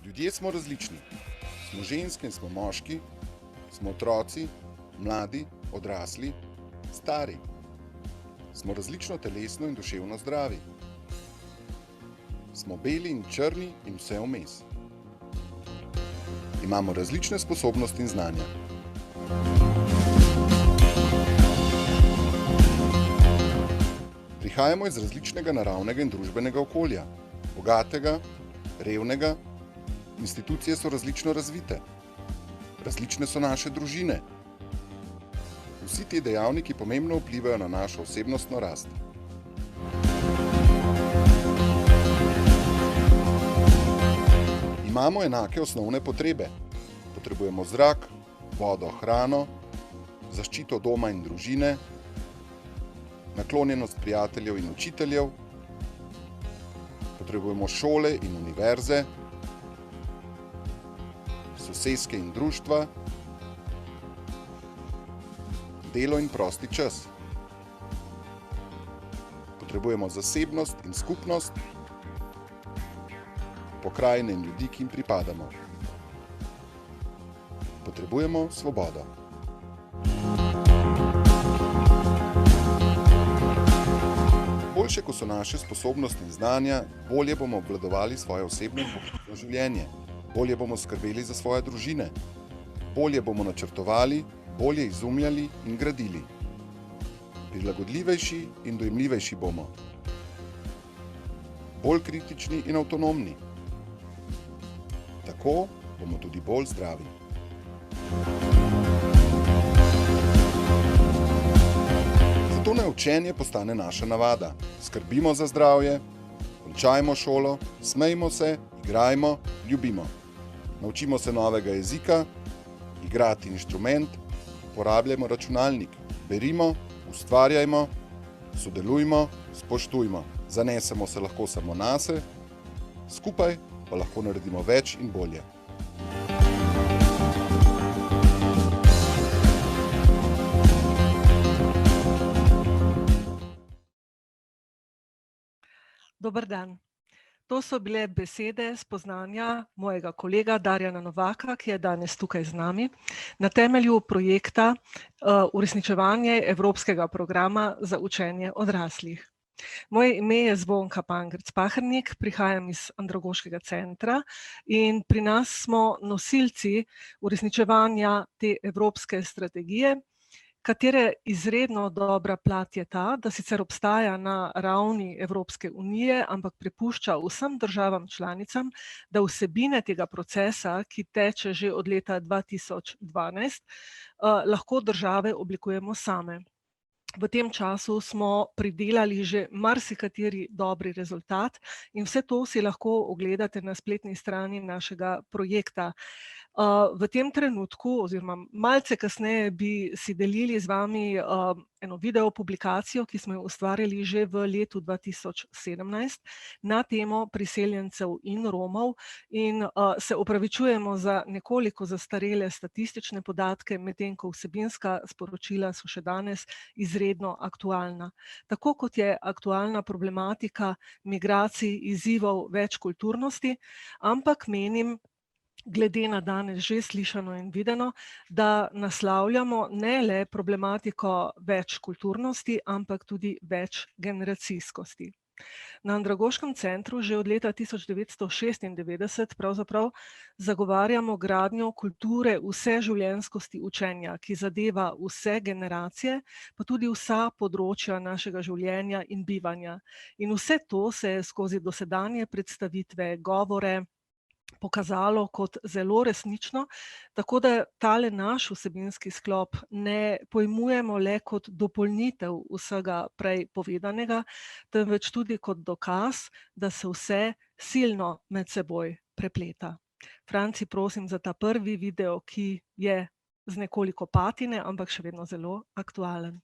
Ljudje smo različni. Smo ženske in smo moški, smo otroci, mladi, odrasli, stari. Smo različno telesno in duševno zdravi. Smo beli in črni in vse vmes. Imamo različne sposobnosti in znanja. Prihajamo iz različnega naravnega in družbenega okolja, bogatega, revnega, institucije so različno razvite, različne so naše družine. Vsi ti dejavniki pomembno vplivajo na našo osebnostno rast. Imamo enake osnovne potrebe. Potrebujemo zrak, vodo, hrano, zaščito doma in družine, naklonjenost prijateljev in učiteljev, potrebujemo šole in univerze, soseske in društva, delo in prosti čas. Potrebujemo zasebnost in skupnost, pokrajine in ljudi, ki jim pripadamo. Potrebujemo svobodo. Boljše, ko so naše sposobnosti in znanja, bolje bomo obvladovali svoje osebno in poklicno življenje, bolje bomo skrbeli za svoje družine, bolje bomo načrtovali, bolje izumljali in gradili. Prilagodljivejši in dojemljivejši bomo. Bolj kritični in avtonomni. Tako bomo tudi bolj zdravi. Zato naj učenje postane naša navada. Skrbimo za zdravje, končajmo šolo, smejmo se, igrajmo, ljubimo. Naučimo se novega jezika, igrati inštrument, uporabljajmo računalnik, berimo, ustvarjajmo, sodelujmo, spoštujmo. Zanesemo se lahko samo nase, skupaj pa lahko naredimo več in bolje. Dober dan. To so bile besede spoznanja mojega kolega Darjana Novaka, ki je danes tukaj z nami, na temelju projekta uresničevanje Evropskega programa za učenje odraslih. Moje ime je Zvonka Pangrc-Pahernik, prihajam iz Andragoškega centra in pri nas smo nosilci uresničevanja te evropske strategije, katere izredno dobra plat je ta, da sicer obstaja na ravni Evropske unije, ampak prepušča vsem državam članicam, da vsebine tega procesa, ki teče že od leta 2012, lahko države oblikujemo same. V tem času smo pridelali že marsikateri dobri rezultat in vse to si lahko ogledate na spletni strani našega projekta. V tem trenutku, oziroma malce kasneje, bi si delili z vami eno video publikacijo, ki smo jo ustvarili že v letu 2017 na temo priseljencev in Romov in se opravičujemo za nekoliko zastarele statistične podatke, medtem ko vsebinska sporočila so še danes izredno aktualna. Tako kot je aktualna problematika migracij, izzivov večkulturnosti, ampak menim, glede na danes že slišano in videno, da naslavljamo ne le problematiko večkulturnosti, ampak tudi večgeneracijskosti. Na Andragoškem centru že od leta 1996 pravzaprav zagovarjamo gradnjo kulture vseživljenjskosti učenja, ki zadeva vse generacije, pa tudi vsa področja našega življenja in bivanja. In vse to se je skozi dosedanje predstavitve, govore, pokazalo kot zelo resnično, tako da tale naš vsebinski sklop ne pojmujemo le kot dopolnitev vsega prej povedanega, temveč tudi kot dokaz, da se vse silno med seboj prepleta. Franci, prosim za ta prvi video, ki je z nekoliko patine, ampak še vedno zelo aktualen.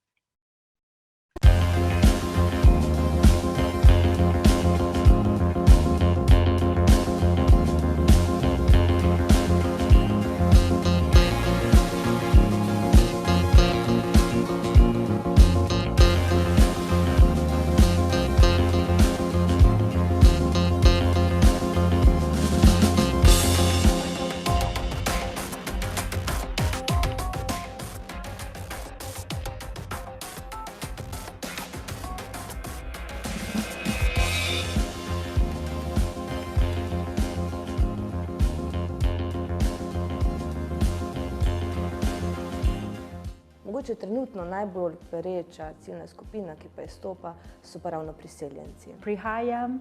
Mogoče trenutno najbolj pereča ciljna skupina, ki pa izstopa, so pa ravno priseljenci. Prihajam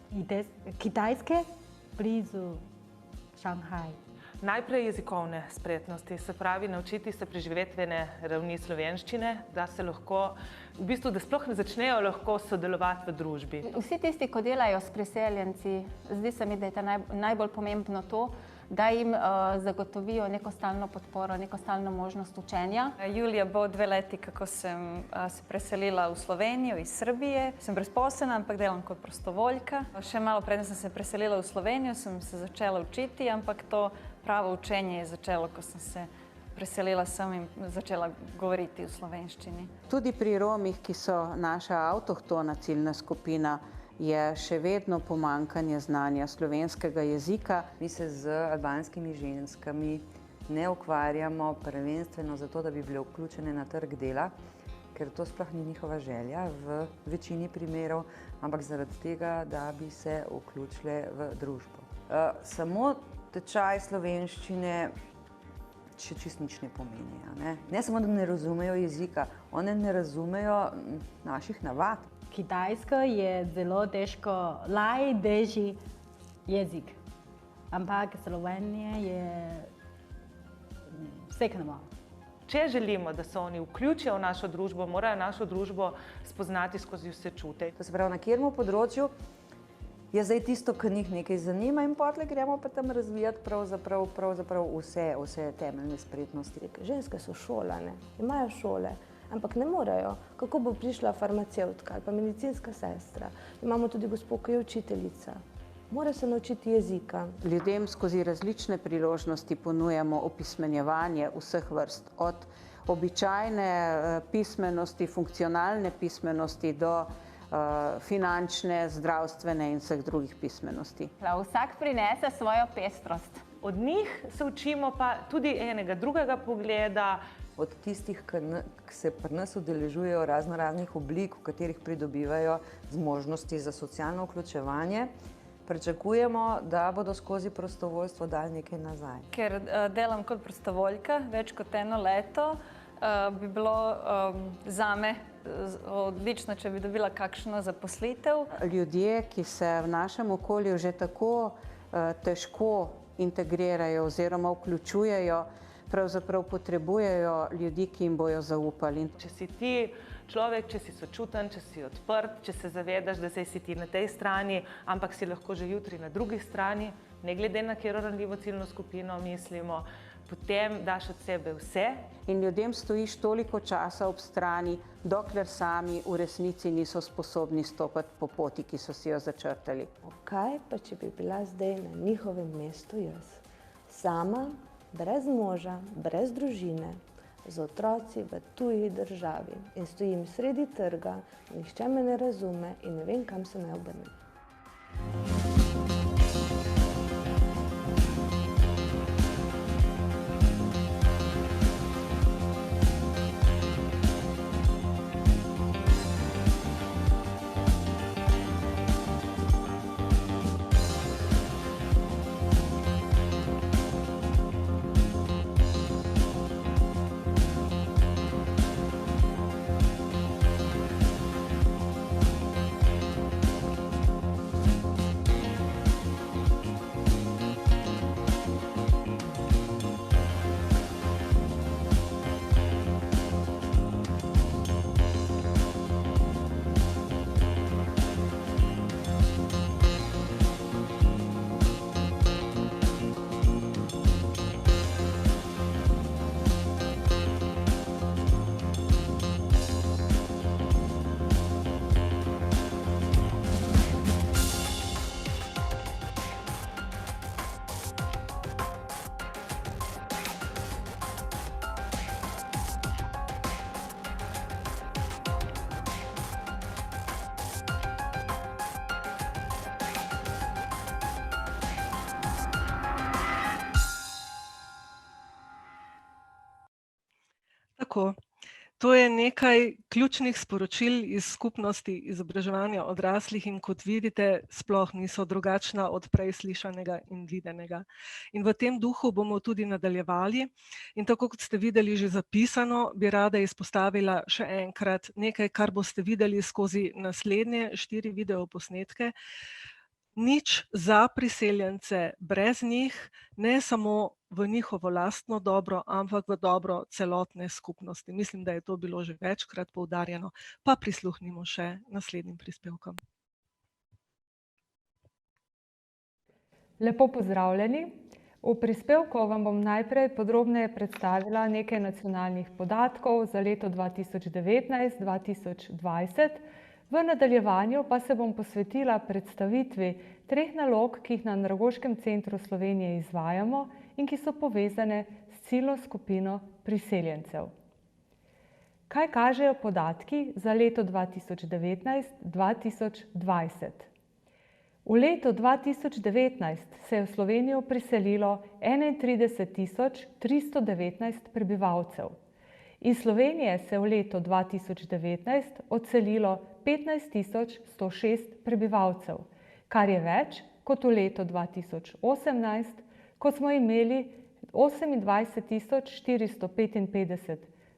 iz Kitajske, blizu Šanghaj. Najprej jezikovne spretnosti, se pravi naučiti se preživetvene ravni slovenščine, da se lahko, v bistvu, da sploh ne začnejo lahko sodelovati v družbi. Vsi tisti, ko delajo s priseljenci, zdi se mi, da je najbolj pomembno to, da jim zagotovijo neko stalno podporo, neko stalno možnost učenja. Julija bo 2 leti, kako sem se preselila v Slovenijo iz Srbije. Sem brezposelna, ampak delam kot prostovoljka. Še malo preden sem se preselila v Slovenijo, sem se začela učiti, ampak to pravo učenje je začelo, ko sem se preselila sem in začela govoriti v slovenščini. Tudi pri Romih, ki so naša avtohtona ciljna skupina, je še vedno pomanjkanje znanja slovenskega jezika. Mi se z albanskimi ženskami ne ukvarjamo prvenstveno zato, da bi bile vključene na trg dela, ker to sploh ni njihova želja v večini primerov, ampak zaradi tega, da bi se vključile v družbo. Samo tečaj slovenščine še čist nič ne pomeni. Ne samo, da ne razumejo jezika, one ne razumejo naših navad. Kitajska je zelo težko, najtežji jezik, ampak Slovenija je vseknemo. Če želimo, da se oni vključijo v našo družbo, morajo našo družbo spoznati skozi vse čute. To se pravi, na katerem področju je zdaj tisto, kar njih nekaj zanima in potlej gremo pa tam razvijati pravzaprav vse temeljne spretnosti. Ženske so šolane, imajo šole, ampak ne morejo. Kako bo prišla farmacevtka ali pa medicinska sestra? Imamo tudi gospo, ki je učiteljica. Mora se naučiti jezika. Ljudem skozi različne priložnosti ponujamo opismenjevanje vseh vrst, od običajne pismenosti, funkcionalne pismenosti do finančne, zdravstvene in vseh drugih pismenosti. Vsak prinese svojo pestrost. Od njih se učimo pa tudi enega drugega pogleda. Od tistih, ki se pri nas udeležujejo raznih oblik, v katerih pridobivajo zmožnosti za socialno vključevanje, pričakujemo, da bodo skozi prostovoljstvo dali nekaj nazaj. Ker delam kot prostovoljka več kot 1 leto, bi bilo zame odlično, če bi dobila kakšno zaposlitev. Ljudje, ki se v našem okolju že tako težko integrirajo oziroma vključujejo, pravzaprav potrebujejo ljudi, ki jim bojo zaupali. Če si ti človek, če si sočuten, če si odprt, če se zavedaš, da zdaj si ti na tej strani, ampak si lahko že jutri na drugi strani, ne glede na katero ranljivo ciljno skupino mislimo, potem daš od sebe vse. In ljudem stojiš toliko časa ob strani, dokler sami v resnici niso sposobni stopiti po poti, ki so si jo začrtali. Kaj pa, če bi bila zdaj na njihovem mestu jaz? Sama, brez moža, brez družine, z otroci v tuji državi in stojim sredi trga, nihče me ne razume in ne vem, kam se naj obrnem. Tako. To je nekaj ključnih sporočil iz skupnosti izobraževanja odraslih in kot vidite, sploh niso drugačna od prej slišanega in videnega. In v tem duhu bomo tudi nadaljevali. In tako kot ste videli že zapisano, bi rada izpostavila še enkrat nekaj, kar boste videli skozi naslednje 4 videoposnetke. Nič za priseljence brez njih, ne samo v njihovo lastno dobro, ampak v dobro celotne skupnosti. Mislim, da je to bilo že večkrat poudarjeno, pa prisluhnimo še naslednjim prispevkom. Lepo pozdravljeni. V prispevku vam bom najprej podrobneje predstavila nekaj nacionalnih podatkov za leto 2019-2020. V nadaljevanju pa se bom posvetila predstavitvi 3 nalog, ki jih na Andragoškem centru Slovenije izvajamo in ki so povezane s ciljno skupino priseljencev. Kaj kažejo podatki za leto 2019-2020? V letu 2019 se je v Slovenijo priselilo 31.319 prebivalcev. Iz Slovenije se je v letu 2019 odselilo 15.106 prebivalcev, kar je več kot v letu 2018, ko smo imeli 28.455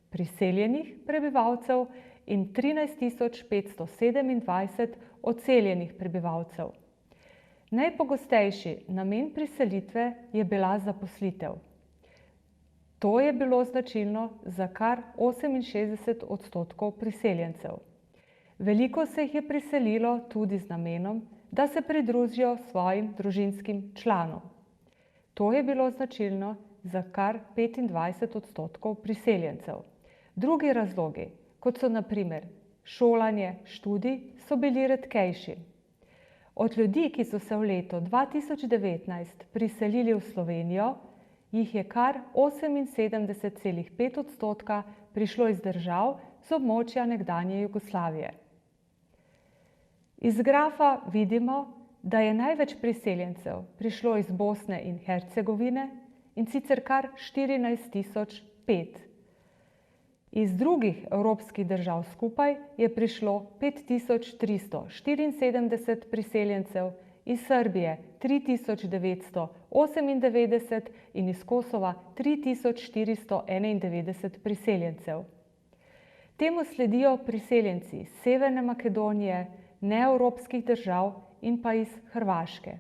priseljenih prebivalcev in 13.527 odseljenih prebivalcev. Najpogostejši namen priselitve je bila zaposlitev. To je bilo značilno za kar 68% priseljencev. Veliko se jih je priselilo tudi z namenom, da se pridružijo svojim družinskim članom. To je bilo značilno za kar 25% priseljencev. Drugi razlogi, kot so na primer šolanje, študij, so bili redkejši. Od ljudi, ki so se v letu 2019 priselili v Slovenijo, jih je kar 78,5% prišlo iz držav z območja nekdanje Jugoslavije. Iz grafa vidimo, da je največ priseljencev prišlo iz Bosne in Hercegovine, in sicer kar 14.005. Iz drugih evropskih držav skupaj je prišlo 5.374 priseljencev, iz Srbije 3.998 in iz Kosova 3.491 priseljencev. Temu sledijo priseljenci iz Severne Makedonije, neevropskih držav in pa iz Hrvaške.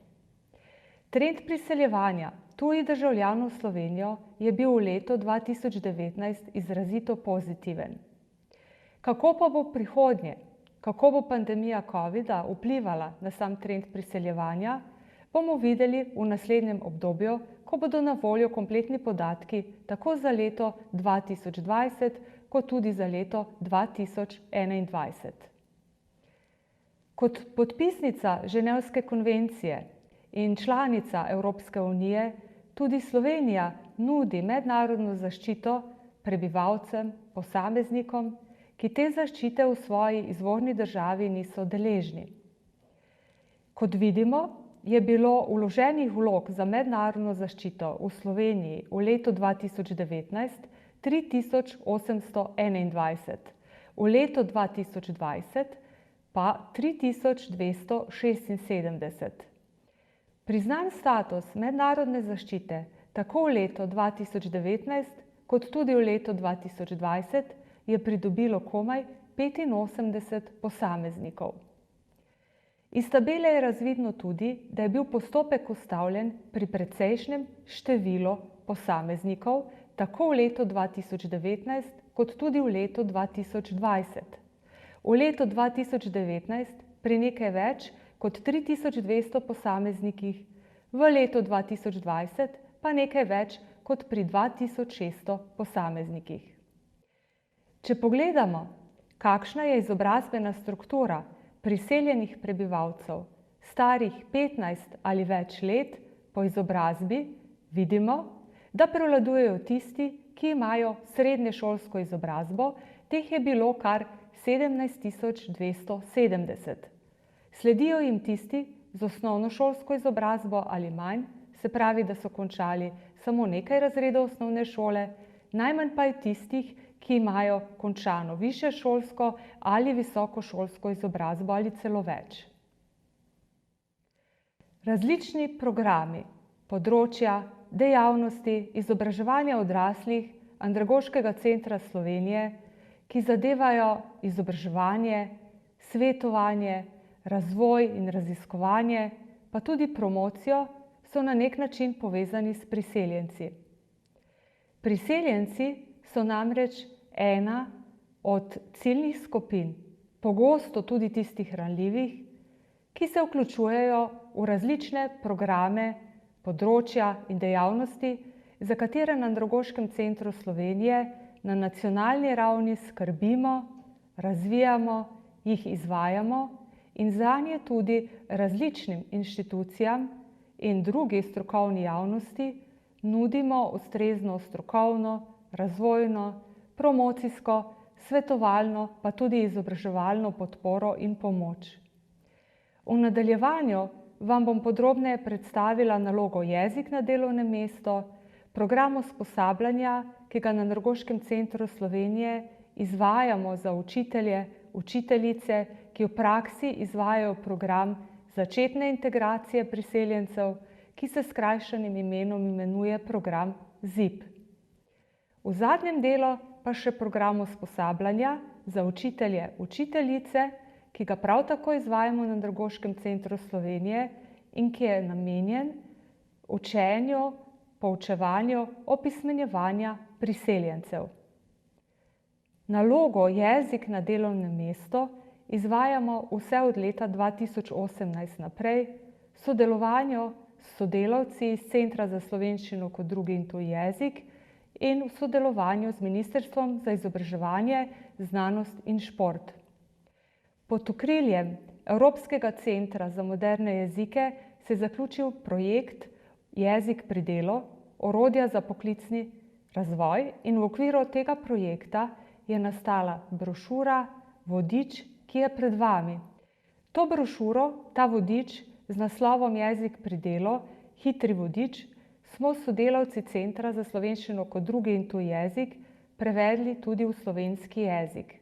Trend priseljevanja tujih državljanov v Slovenijo je bil v letu 2019 izrazito pozitiven. Kako pa bo v prihodnje? Kako bo pandemija covida vplivala na sam trend priseljevanja, bomo videli v naslednjem obdobju, ko bodo na voljo kompletni podatki tako za leto 2020, kot tudi za leto 2021. Kot podpisnica Ženevske konvencije in članica Evropske unije, tudi Slovenija nudi mednarodno zaščito prebivalcem, posameznikom, ki te zaščite v svoji izvorni državi niso deležni. Kot vidimo, je bilo vloženih vlog za mednarodno zaščito v Sloveniji v letu 2019 3.821, v letu 2020 pa 3.276. Priznan status mednarodne zaščite tako v letu 2019 kot tudi v letu 2020 je pridobilo komaj 85 posameznikov. Iz tabele je razvidno tudi, da je bil postopek ustavljen pri precejšnjem številu posameznikov tako v letu 2019 kot tudi v letu 2020. V letu 2019 pri nekaj več kot 3200 posameznikih, v letu 2020 pa nekaj več kot pri 2600 posameznikih. Če pogledamo, kakšna je izobrazbena struktura priseljenih prebivalcev, starih 15 ali več let po izobrazbi, vidimo, da prevladujejo tisti, ki imajo srednješolsko izobrazbo, teh je bilo kar 17.270. Sledijo jim tisti z osnovnošolsko izobrazbo ali manj, se pravi, da so končali samo nekaj razredov osnovne šole, najmanj pa je tistih, ki imajo končano višješolsko ali visokošolsko izobrazbo ali celo več. Različni programi, področja, dejavnosti izobraževanja odraslih Andragoškega centra Slovenije, ki zadevajo izobraževanje, svetovanje, razvoj in raziskovanje, pa tudi promocijo, so na nek način povezani s priseljenci. Priseljenci so namreč ena od ciljnih skupin, pogosto tudi tistih ranljivih, ki se vključujejo v različne programe, področja in dejavnosti, za katere na Andragoškem centru Slovenije na nacionalni ravni skrbimo, razvijamo, jih izvajamo in zanje tudi različnim inštitucijam in drugi strokovni javnosti nudimo ustrezno strokovno, razvojno, promocijsko, svetovalno, pa tudi izobraževalno podporo in pomoč. V nadaljevanju vam bom podrobneje predstavila nalogo Jezik na delovnem mestu, program usposabljanja, ki ga na Andragoškem centru Slovenije izvajamo za učitelje, učiteljice, ki v praksi izvajajo program začetne integracije priseljencev, ki se s skrajšanim imenom imenuje program ZIP. V zadnjem delu pa še program usposabljanja za učitelje, učiteljice, ki ga prav tako izvajamo na Andragoškem centru Slovenije in ki je namenjen učenju, poučevanju opismenjevanja priseljencev. Nalogo Jezik na delovnem mestu izvajamo vse od leta 2018 naprej, v sodelovanju s sodelavci iz Centra za slovenščino kot drugi in tuji jezik in v sodelovanju z Ministrstvom za izobraževanje, znanost in šport. Pod okriljem Evropskega centra za moderne jezike se je zaključil projekt Jezik pri delu, orodja za poklicni razvoj in v okviru tega projekta je nastala brošura, vodič, ki je pred vami. To brošuro, ta vodič z naslovom Jezik pri delu, hitri vodič, smo sodelavci Centra za slovenščino kot drugi in tuji jezik prevedli tudi v slovenski jezik.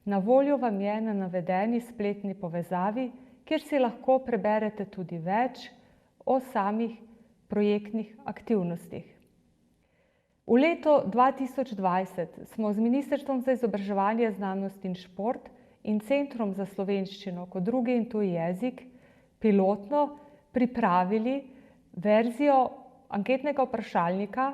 Na voljo vam je na navedeni spletni povezavi, kjer si lahko preberete tudi več o samih projektnih aktivnostih. V letu 2020 smo z Ministrstvom za izobraževanje, znanost in šport in Centrom za slovenščino kot drugi in tuji jezik pilotno pripravili verzijo anketnega vprašalnika,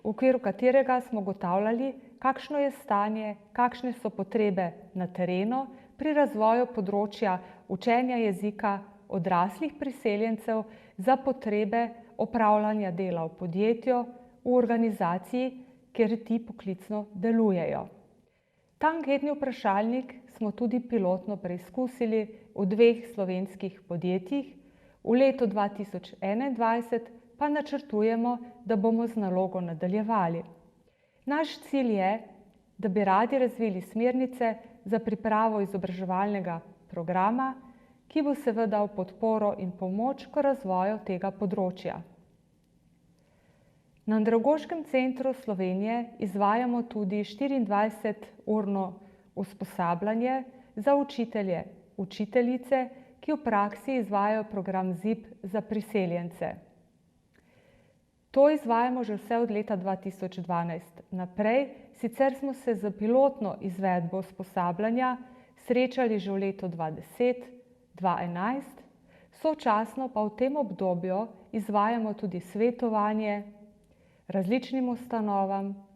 v okviru katerega smo ugotavljali, kakšno je stanje, kakšne so potrebe na terenu pri razvoju področja učenja jezika odraslih priseljencev za potrebe opravljanja dela v podjetju, v organizaciji, kjer ti poklicno delujejo. Ta anketni vprašalnik smo tudi pilotno preizkusili v 2 slovenskih podjetjih, v letu 2021 pa načrtujemo, da bomo z nalogo nadaljevali. Naš cilj je, da bi radi razvili smernice za pripravo izobraževalnega programa, ki bo seveda v podporo in pomoč k razvoju tega področja. Na Andragoškem centru Slovenije izvajamo tudi 24-urno usposabljanje za učitelje, učiteljice, ki v praksi izvajajo program ZIP za priseljence. To izvajamo že vse od leta 2012 naprej, sicer smo se za pilotno izvedbo usposabljanja srečali že v letu 2010, 2011, sočasno pa v tem obdobju izvajamo tudi svetovanje različnim ustanovam,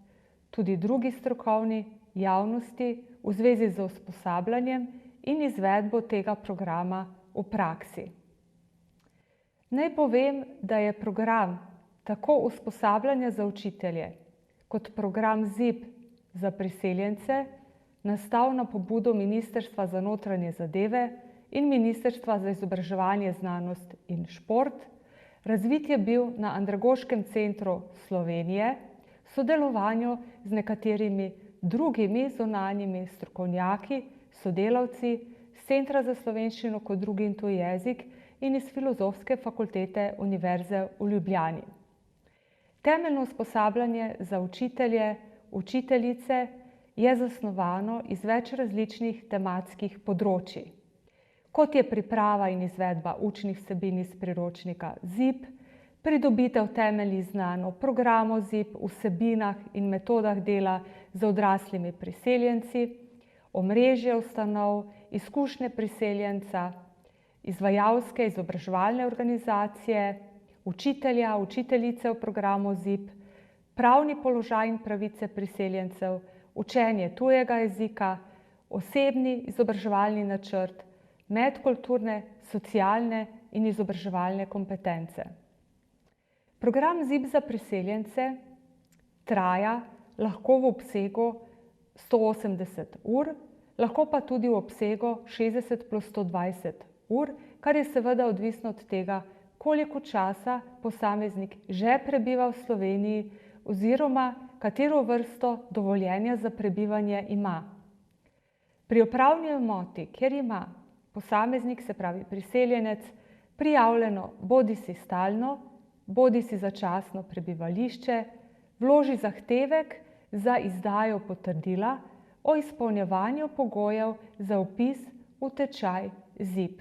tudi drugi strokovni javnosti v zvezi z usposabljanjem in izvedbo tega programa v praksi. Naj povem, da je program tako usposabljanja za učitelje kot program ZIP za priseljence nastal na pobudo Ministrstva za notranje zadeve in Ministrstva za izobraževanje, znanost in šport. Razvit je bil na Andragoškem centru Slovenije v sodelovanju z nekaterimi drugimi zunanjimi strokovnjaki, sodelavci z Centra za slovenščino kot drugi in tuji jezik in iz Filozofske fakultete Univerze v Ljubljani. Temeljno usposabljanje za učitelje, učiteljice je zasnovano iz več različnih tematskih področij, kot je priprava in izvedba učnih vsebin iz priročnika ZIP, pridobitev temeljnih znanj o programu ZIP, vsebinah in metodah dela z odraslimi priseljenci, omrežje ustanov, izkušnje priseljenca, izvajalske izobraževalne organizacije, učitelja, učiteljice v programu ZIP, pravni položaj in pravice priseljencev, učenje tujega jezika, osebni izobraževalni načrt, medkulturne, socialne in izobraževalne kompetence. Program ZIP za priseljence traja lahko v obsegu 180 ur, lahko pa tudi v obsegu 60 plus 120 ur, kar je seveda odvisno od tega, koliko časa posameznik že prebiva v Sloveniji oziroma katero vrsto dovoljenja za prebivanje ima. Pri upravni enoti, kjer ima posameznik, se pravi priseljenec, prijavljeno bodisi stalno, bodisi začasno prebivališče, vloži zahtevek za izdajo potrdila o izpolnjevanju pogojev za vpis v tečaj ZIP.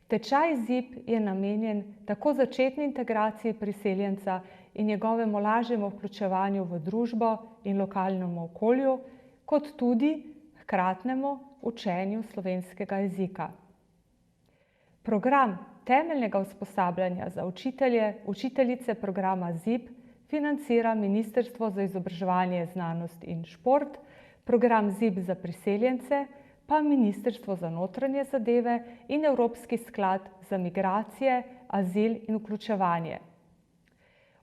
Tečaj ZIP je namenjen tako začetni integraciji priseljenca in njegovemu lažjemu vključevanju v družbo in lokalnemu okolju, kot tudi hkratnemu učenju slovenskega jezika. Program temeljnega usposabljanja za učitelje, učiteljice programa ZIP financira Ministrstvo za izobraževanje, znanost in šport, program ZIP za priseljence pa Ministrstvo za notranje zadeve in Evropski sklad za migracije, azil in vključevanje.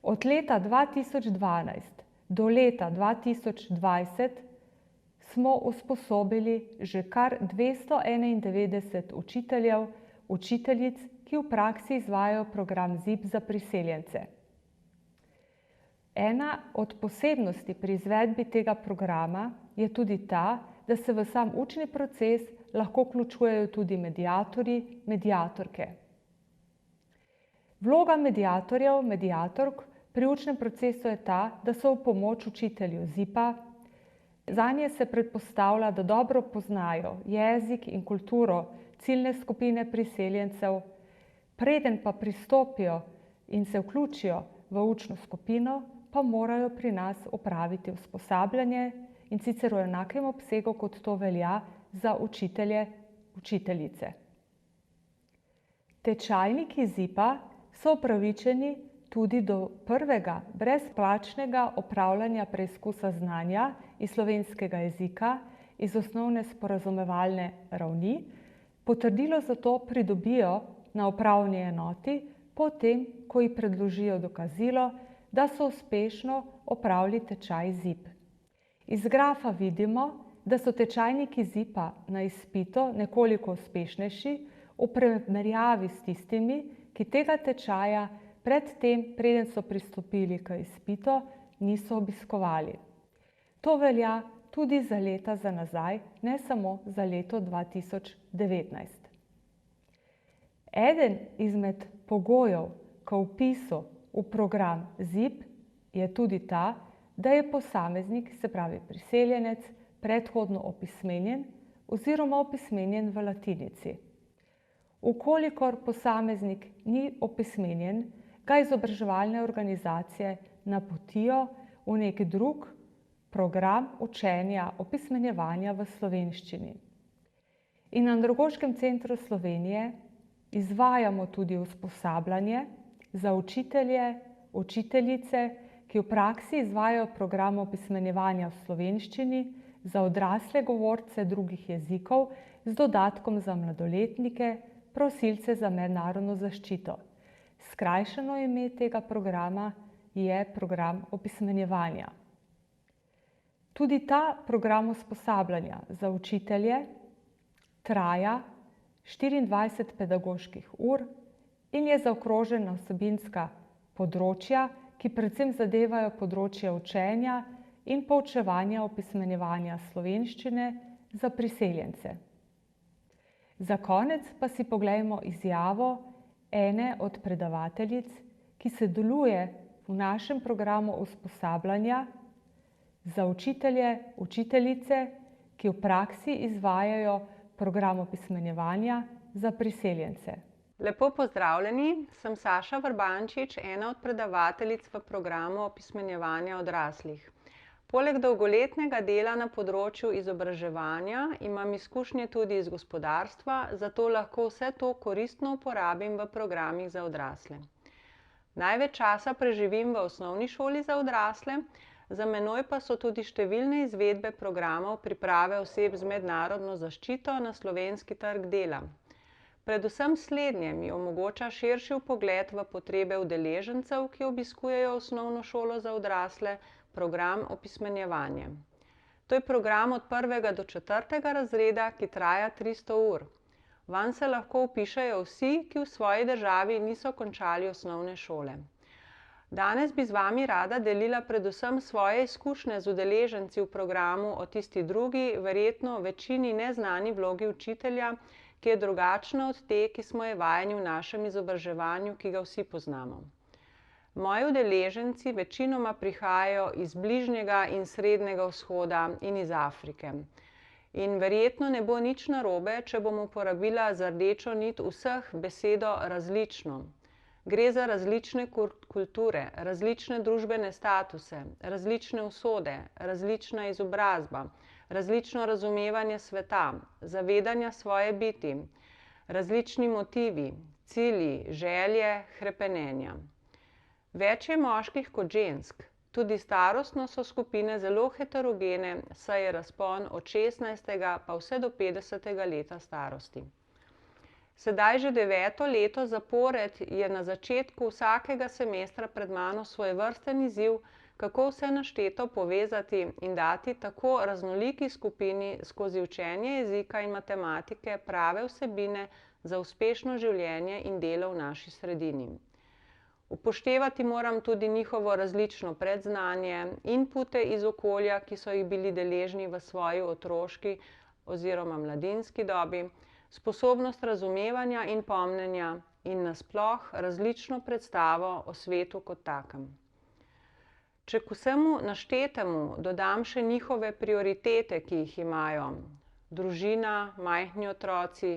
Od leta 2012 do leta 2020 smo usposobili že kar 291 učiteljev, učiteljic, ki v praksi izvajajo program ZIP za priseljence. Ena od posebnosti pri izvedbi tega programa je tudi ta, da se v sam učni proces lahko vključujejo tudi mediatorji, mediatorke. Vloga mediatorjev, mediatork pri učnem procesu je ta, da so v pomoč učitelju ZIP-a. Zanje se predpostavlja, da dobro poznajo jezik in kulturo ciljne skupine priseljencev, preden pa pristopijo in se vključijo v učno skupino, pa morajo pri nas opraviti usposabljanje in sicer v enakem obsegu, kot to velja za učitelje, učiteljice. Tečajniki ZIP-a so upravičeni tudi do prvega brezplačnega opravljanja preizkusa znanja iz slovenskega jezika iz osnovne sporazumevalne ravni. Potrdilo za to pridobijo na upravni enoti, potem, ko ji predložijo dokazilo, da so uspešno opravili tečaj ZIP. Iz grafa vidimo, da so tečajniki ZIP-a na izpitu nekoliko uspešnejši v primerjavi s tistimi, ki tega tečaja predtem, preden so pristopili k izpitu, niso obiskovali. To velja tudi za leta za nazaj, ne samo za leto 2019. Eden izmed pogojev k vpisu v program ZIP je tudi ta, da je posameznik, se pravi priseljenec, predhodno opismenjen oziroma opismenjen v latinici. Ukolikor posameznik ni opismenjen, ga izobraževalne organizacije napotijo v nek drug program učenja opismenjevanja v slovenščini. In na Andragoškem centru Slovenije izvajamo tudi usposabljanje za učitelje, učiteljice, ki v praksi izvajajo program opismenjevanja v slovenščini za odrasle govorce drugih jezikov z dodatkom za mladoletnike, prosilce za mednarodno zaščito. Skrajšano ime tega programa je program opismenjevanja. Tudi ta program usposabljanja za učitelje traja 24 pedagoških ur in je zaokrožen na vsebinska področja, ki predvsem zadevajo področje učenja in poučevanja opismenjevanja slovenščine za priseljence. Za konec pa si poglejmo izjavo ene od predavateljic, ki sodeluje v našem programu usposabljanja, za učitelje, učiteljice, ki v praksi izvajajo program opismenjevanja za priseljence. Lepo pozdravljeni, sem Saša Vrbančič, ena od predavateljic v programu opismenjevanja odraslih. Poleg dolgoletnega dela na področju izobraževanja imam izkušnje tudi iz gospodarstva, zato lahko vse to koristno uporabim v programih za odrasle. Največ časa preživim v osnovni šoli za odrasle, za menoj pa so tudi številne izvedbe programov priprave oseb z mednarodno zaščito na slovenski trg dela. Predvsem slednje mi omogoča širši vpogled v potrebe udeležencev, ki obiskujejo osnovno šolo za odrasle, program opismenjevanja. To je program od 1. do 4. razreda, ki traja 300 ur. Vanj se lahko vpišejo vsi, ki v svoji državi niso končali osnovne šole. Danes bi z vami rada delila predvsem svoje izkušnje z udeleženci v programu o tisti drugi, verjetno večini neznani vlogi učitelja, ki je drugačna od te, ki smo je vajeni v našem izobraževanju, ki ga vsi poznamo. Moji udeleženci večinoma prihajajo iz Bližnjega in Srednjega vzhoda in iz Afrike. In verjetno ne bo nič narobe, če bom uporabila za rdečo nit vseh besedo različno. Gre za različne kulture, različne družbene statuse, različne usode, različna izobrazba, različno razumevanje sveta, zavedanja svoje biti, različni motivi, cilji, želje, hrepenenja. Več je moških kot žensk, tudi starostno so skupine zelo heterogene, saj je razpon od 16. pa vse do 50. leta starosti. Sedaj že 9. leto zapored je na začetku vsakega semestra pred mano svojevrsten izziv, kako vse našteto povezati in dati tako raznoliki skupini skozi učenje jezika in matematike prave vsebine za uspešno življenje in delo v naši sredini. Upoštevati moram tudi njihovo različno predznanje, inpute iz okolja, ki so jih bili deležni v svoji otroški oziroma mladinski dobi, sposobnost razumevanja in pomnenja in nasploh različno predstavo o svetu kot takem. Če k vsemu naštetemu dodam še njihove prioritete, ki jih imajo, družina, majhni otroci,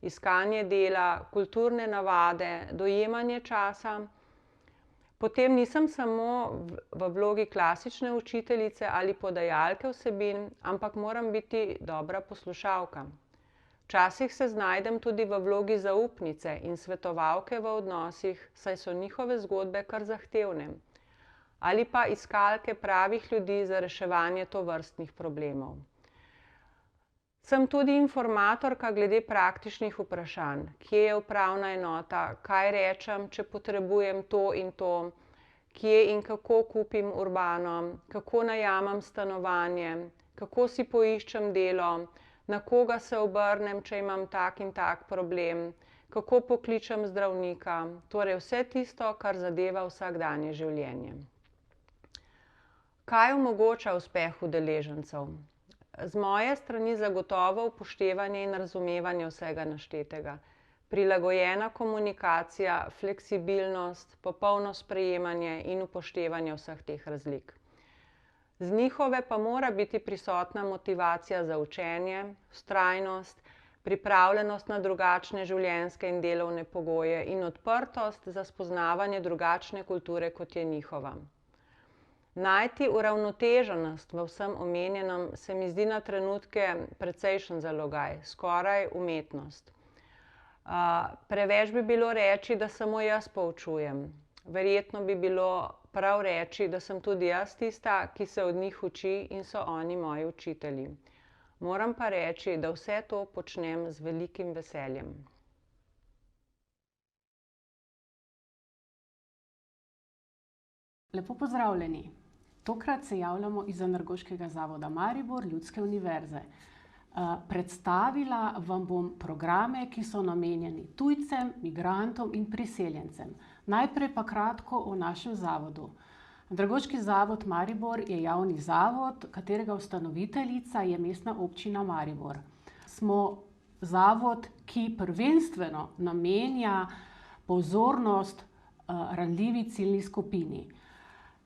iskanje dela, kulturne navade, dojemanje časa, potem nisem samo v vlogi klasične učiteljice ali podajalke vsebin, ampak moram biti dobra poslušalka. Včasih se znajdem tudi v vlogi zaupnice in svetovalke v odnosih, saj so njihove zgodbe kar zahtevne. Ali pa iskalke pravih ljudi za reševanje tovrstnih problemov. Sem tudi informatorka glede praktičnih vprašanj, kje je upravna enota, kaj rečem, če potrebujem to in to, kje in kako kupim urbano, kako najamem stanovanje, kako si poiščem delo, na koga se obrnem, če imam tak in tak problem, kako pokličem zdravnika, torej vse tisto, kar zadeva vsakdanje življenje. Kaj omogoča uspeh udeležencev? Z moje strani zagotovo upoštevanje in razumevanje vsega naštetega, prilagojena komunikacija, fleksibilnost, popolno sprejemanje in upoštevanje vseh teh razlik. Z njihove pa mora biti prisotna motivacija za učenje, vztrajnost, pripravljenost na drugačne življenjske in delovne pogoje in odprtost za spoznavanje drugačne kulture, kot je njihova. Najti uravnoteženost v vsem omenjenem se mi zdi na trenutke precejšen zalogaj, skoraj umetnost. Preveč bi bilo reči, da samo jaz poučujem. Verjetno bi bilo prav reči, da sem tudi jaz tista, ki se od njih uči in so oni moji učitelji. Moram pa reči, da vse to počnem z velikim veseljem. Lepo pozdravljeni. Tokrat se javljamo iz Energoškega zavoda Maribor, Ljudske univerze. Predstavila vam bom programe, ki so namenjeni tujcem, migrantom in priseljencem. Najprej pa kratko o našem zavodu. Energoški zavod Maribor je javni zavod, katerega ustanoviteljica je Mestna občina Maribor. Smo zavod, ki prvenstveno namenja pozornost ranljivi ciljni skupini.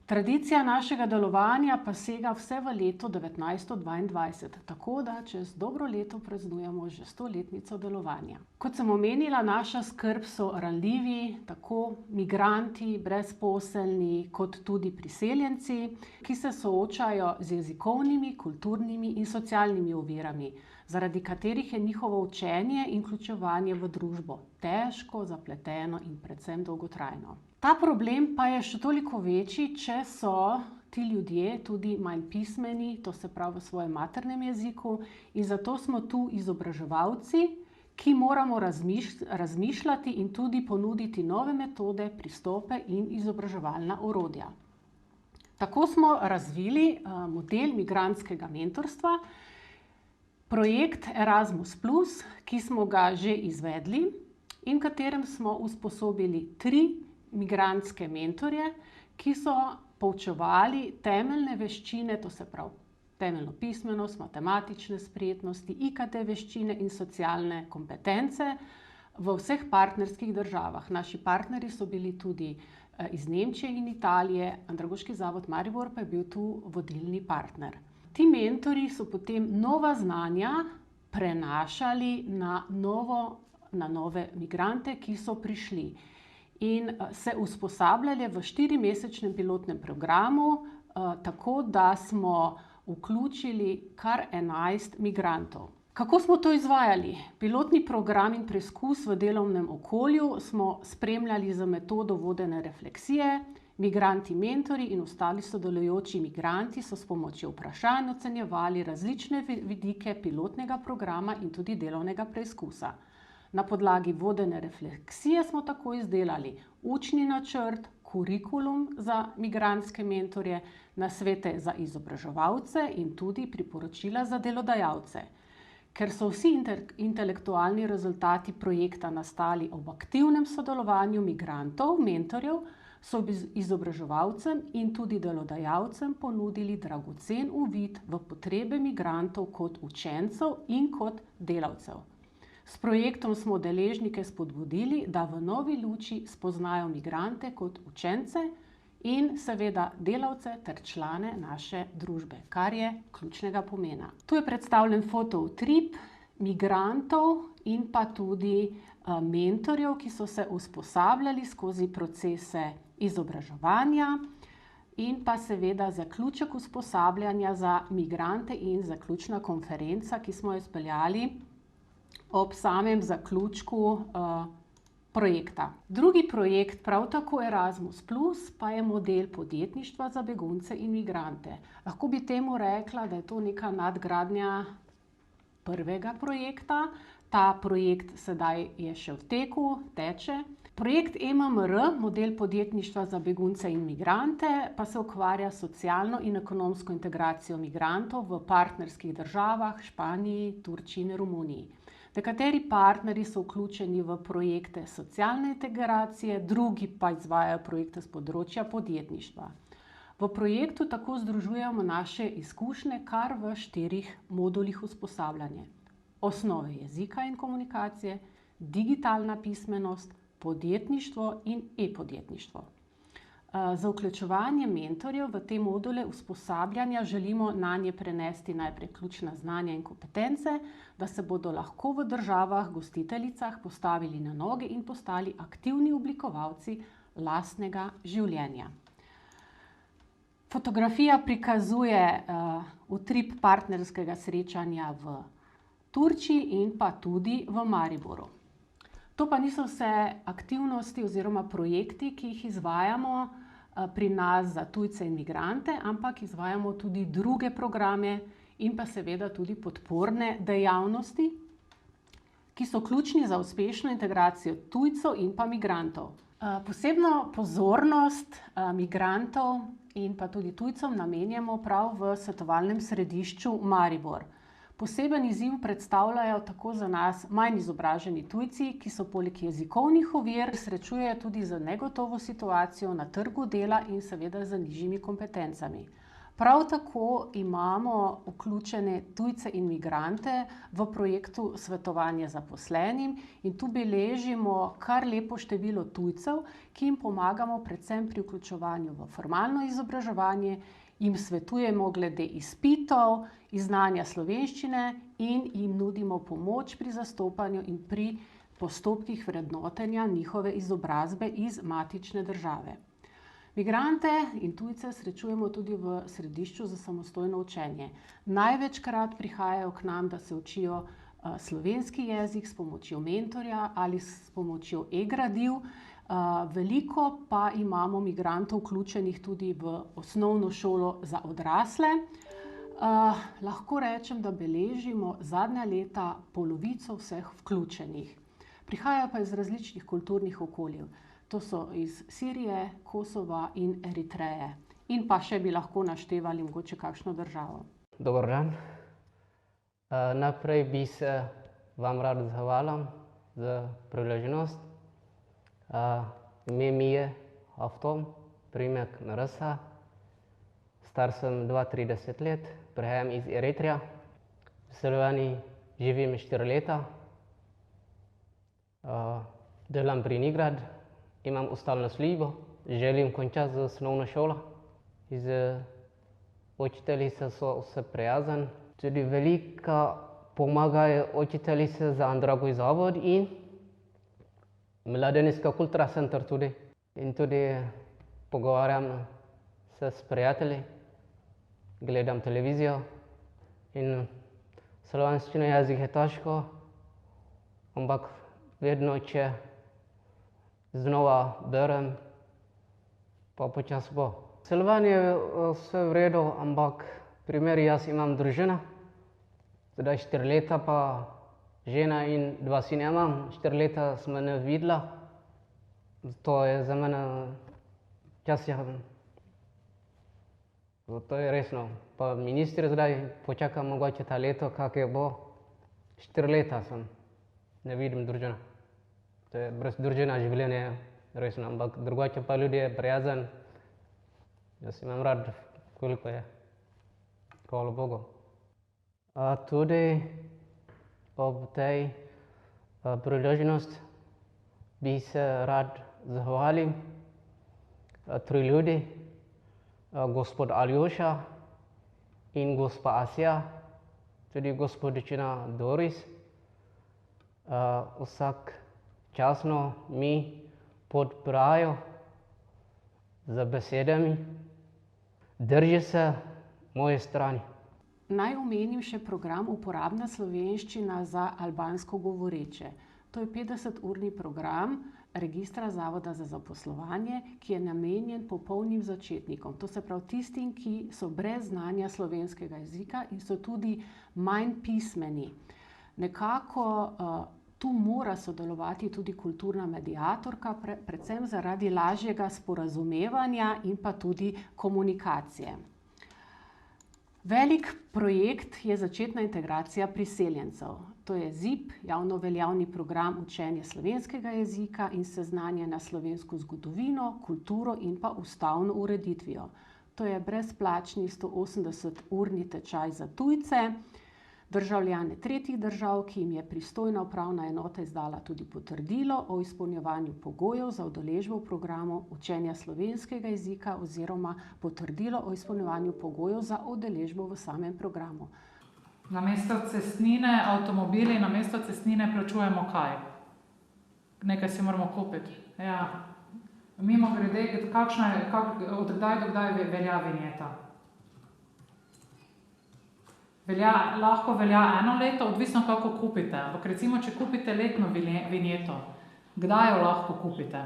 Tradicija našega delovanja pa sega vse v leto 1922, tako da čez dobro leto praznujemo že 100-letnico delovanja. Kot sem omenila, naša skrb so ranljivi, tako migranti, brezposelni, kot tudi priseljenci, ki se soočajo z jezikovnimi, kulturnimi in socialnimi ovirami, zaradi katerih je njihovo učenje in vključevanje v družbo težko, zapleteno in predvsem dolgotrajno. Ta problem pa je še toliko večji, če so ti ljudje tudi manj pismeni, to se pravi v svojem maternem jeziku, in zato smo tu izobraževalci, ki moramo razmišljati in tudi ponuditi nove metode, pristope in izobraževalna orodja. Tako smo razvili model migrantskega mentorstva, projekt Erasmus+, ki smo ga že izvedli in v katerem smo usposobili 3 migrantske mentorje, ki so poučevali temeljne veščine, to se pravi temeljno pismenost, matematične spretnosti, IKT veščine in socialne kompetence v vseh partnerskih državah. Naši partnerji so bili tudi iz Nemčije in Italije, Andragoški zavod Maribor pa je bil tu vodilni partner. Ti mentorji so potem nova znanja prenašali na nove migrante, ki so prišli. In se usposabljali v 4-mesečnem pilotnem programu, tako da smo vključili kar 11 migrantov. Kako smo to izvajali? Pilotni program in preizkus v delovnem okolju smo spremljali z metodo vodene refleksije. Migranti, mentorji in ostali sodelujoči migranti so s pomočjo vprašanj ocenjevali različne vidike pilotnega programa in tudi delovnega preizkusa. Na podlagi vodene refleksije smo tako izdelali učni načrt, kurikulum za migrantske mentorje, nasvete za izobraževalce in tudi priporočila za delodajalce. Ker so vsi intelektualni rezultati projekta nastali ob aktivnem sodelovanju migrantov, mentorjev, so izobraževalcem in tudi delodajalcem ponudili dragocen uvid v potrebe migrantov kot učencev in kot delavcev. S projektom smo deležnike spodbudili, da v novi luči spoznajo migrante kot učence in seveda delavce ter člane naše družbe, kar je ključnega pomena. Tu je predstavljen fotoutrip migrantov in pa tudi mentorjev, ki so se usposabljali skozi procese izobraževanja in pa seveda zaključek usposabljanja za migrante in zaključna konferenca, ki smo jo izpeljali ob samem zaključku projekta. Drugi projekt, prav tako Erasmus+, pa je model podjetništva za begunce in migrante. Lahko bi temu rekla, da je to neka nadgradnja prvega projekta. Ta projekt sedaj je še v teku, teče. Projekt EMMR, model podjetništva za begunce in migrante, pa se ukvarja s socialno in ekonomsko integracijo migrantov v partnerskih državah, Španiji, Turčiji in Romuniji. Nekateri partnerji so vključeni v projekte socialne integracije, drugi pa izvajajo projekte z področja podjetništva. V projektu tako združujemo naše izkušnje kar v 4 modulih usposabljanja. Osnove jezika in komunikacije, digitalna pismenost, podjetništvo in e-podjetništvo. Za vključevanje mentorjev v te module usposabljanja želimo nanje prenesti najprej ključna znanja in kompetence, da se bodo lahko v državah gostiteljicah postavili na noge in postali aktivni oblikovalci lastnega življenja. Fotografija prikazuje utrip partnerskega srečanja v Turčiji in pa tudi v Mariboru. To pa niso vse aktivnosti oziroma projekti, ki jih izvajamo pri nas za tujce in migrante, ampak izvajamo tudi druge programe in pa seveda tudi podporne dejavnosti, ki so ključni za uspešno integracijo tujcev in pa migrantov. Posebno pozornost migrantov in pa tudi tujcev namenjamo prav v svetovalnem središču Maribor. Poseben izziv predstavljajo tako za nas manj izobraženi tujci, ki so poleg jezikovnih ovir srečujejo tudi z negotovo situacijo na trgu dela in seveda z nižjimi kompetencami. Prav tako imamo vključene tujce in migrante v projektu svetovanja zaposlenim in tu beležimo kar lepo število tujcev, ki jim pomagamo predvsem pri vključevanju v formalno izobraževanje, jim svetujemo glede izpitov, iz znanja slovenščine in jim nudimo pomoč pri zastopanju in pri postopkih vrednotenja njihove izobrazbe iz matične države. Migrante in tujce srečujemo tudi v središču za samostojno učenje. Največkrat prihajajo k nam, da se učijo slovenski jezik s pomočjo mentorja ali s pomočjo e-gradiv. Veliko pa imamo migrantov vključenih tudi v osnovno šolo za odrasle. Lahko rečem, da beležimo zadnja leta polovico vseh vključenih. Prihajajo pa iz različnih kulturnih okolij. To so iz Sirije, Kosova in Eritreje. In pa še bi lahko naštevali mogoče kakšno državo. Dober dan. Najprej bi se vam rad zahvalil za priložnost. Ime mi je Afton, priimek Narasa. Star sem 32 let, prihajam iz Eritreje. V Sloveniji živim 4 leta. Delam pri Nigrad, imam ustavno službo, želim končati z osnovno šolo. Učiteljice so vse prijazen, tudi velika pomagajo učiteljice za Andragoj zavod in Mladinska kultura center tudi. In tudi pogovarjam se s prijatelji, gledam televizijo in slovenščina jezik je težko, ampak vedno, če znova berem, pa počas bo. V Sloveniji je vse v redu, ampak primer jaz imam družino, zdaj 4 leta pa žena in 2 sina imam, 4 leta smo ne videla. To je za mene včasih, to je resno. Pa minister zdaj počaka mogoče ta leto, kak je bo. 4 leta sem, ne vidim družino. To je brez družina življenje resno, ampak drugače pa ljudje prijazen. Jaz imam rad, koliko je. Hvala Bogu. Tudi ob tej priložnosti bi se rad zahvalil 3 ljudi, gospod Aljoša in gospa Asja, tudi gospodičina Doris. Vsak časno mi podpirajo z besedami, drži se moje strani. Naj omenim še program Uporabna slovenščina za albansko govoreče. To je 50-urni program Registra Zavoda za zaposlovanje, ki je namenjen popolnim začetnikom. To se pravi tistim, ki so brez znanja slovenskega jezika in so tudi manj pismeni. Nekako tu mora sodelovati tudi kulturna mediatorka, predvsem zaradi lažjega sporazumevanja in pa tudi komunikacije. Velik projekt je začetna integracija priseljencev. To je ZIP, javno veljavni program učenja slovenskega jezika in seznanja na slovensko zgodovino, kulturo in pa ustavno ureditvijo. To je brezplačni 180-urni tečaj za tujce, državljane tretjih držav, ki jim je pristojna upravna enota izdala tudi potrdilo o izpolnjevanju pogojev za udeležbo v programu učenja slovenskega jezika oziroma potrdilo o izpolnjevanju pogojev za udeležbo v samem programu. Namesto cestnine, avtomobili, namesto cestnine plačujemo kaj? Nekaj si moramo kupiti. Ja. Mimogrede, od kdaj do kdaj velja vinjeta? Lahko velja 1 leto, odvisno kako kupite. Ampak recimo, če kupite letno vinjeto, kdaj jo lahko kupite?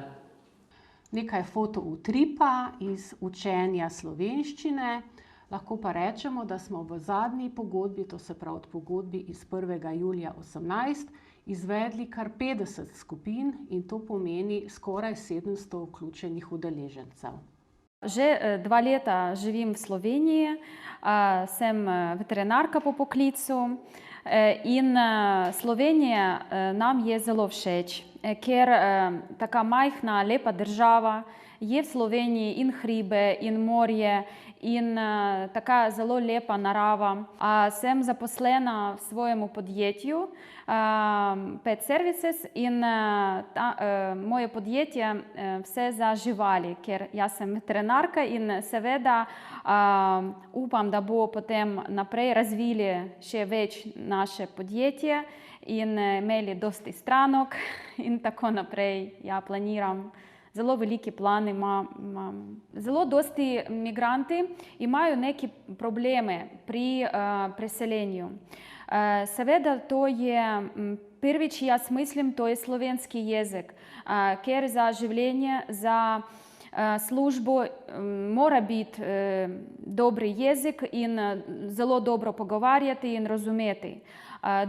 Nekaj fotoutripa iz učenja slovenščine. Lahko pa rečemo, da smo v zadnji pogodbi, to se pravi od pogodbi iz 1. julija 2018, izvedli kar 50 skupin in to pomeni skoraj 700 vključenih udeležencev. Že 2 leta živim v Sloveniji, sem veterinarka po poklicu in Slovenija nam je zelo všeč. ker taka majhna, lepa država, je v Sloveniji in hribe, in morje, in taka zelo lepa narava. Sem zaposlena v svojem podjetju Pet Services in moje podjetje vse za živali, ker jaz sem veterinarka in seveda upam, da bo potem naprej razvili še več naše podjetje in imeli dosti stranok in tako naprej. Ja, planiram. Zelo veliki plan imam. Zelo dosti migranti imajo neke probleme pri preseljenju. Seveda to je, prvič jaz mislim, to je slovenski jezik, ker za življenje, za službo mora biti dobri jezik in zelo dobro pogovarjati in razumeti.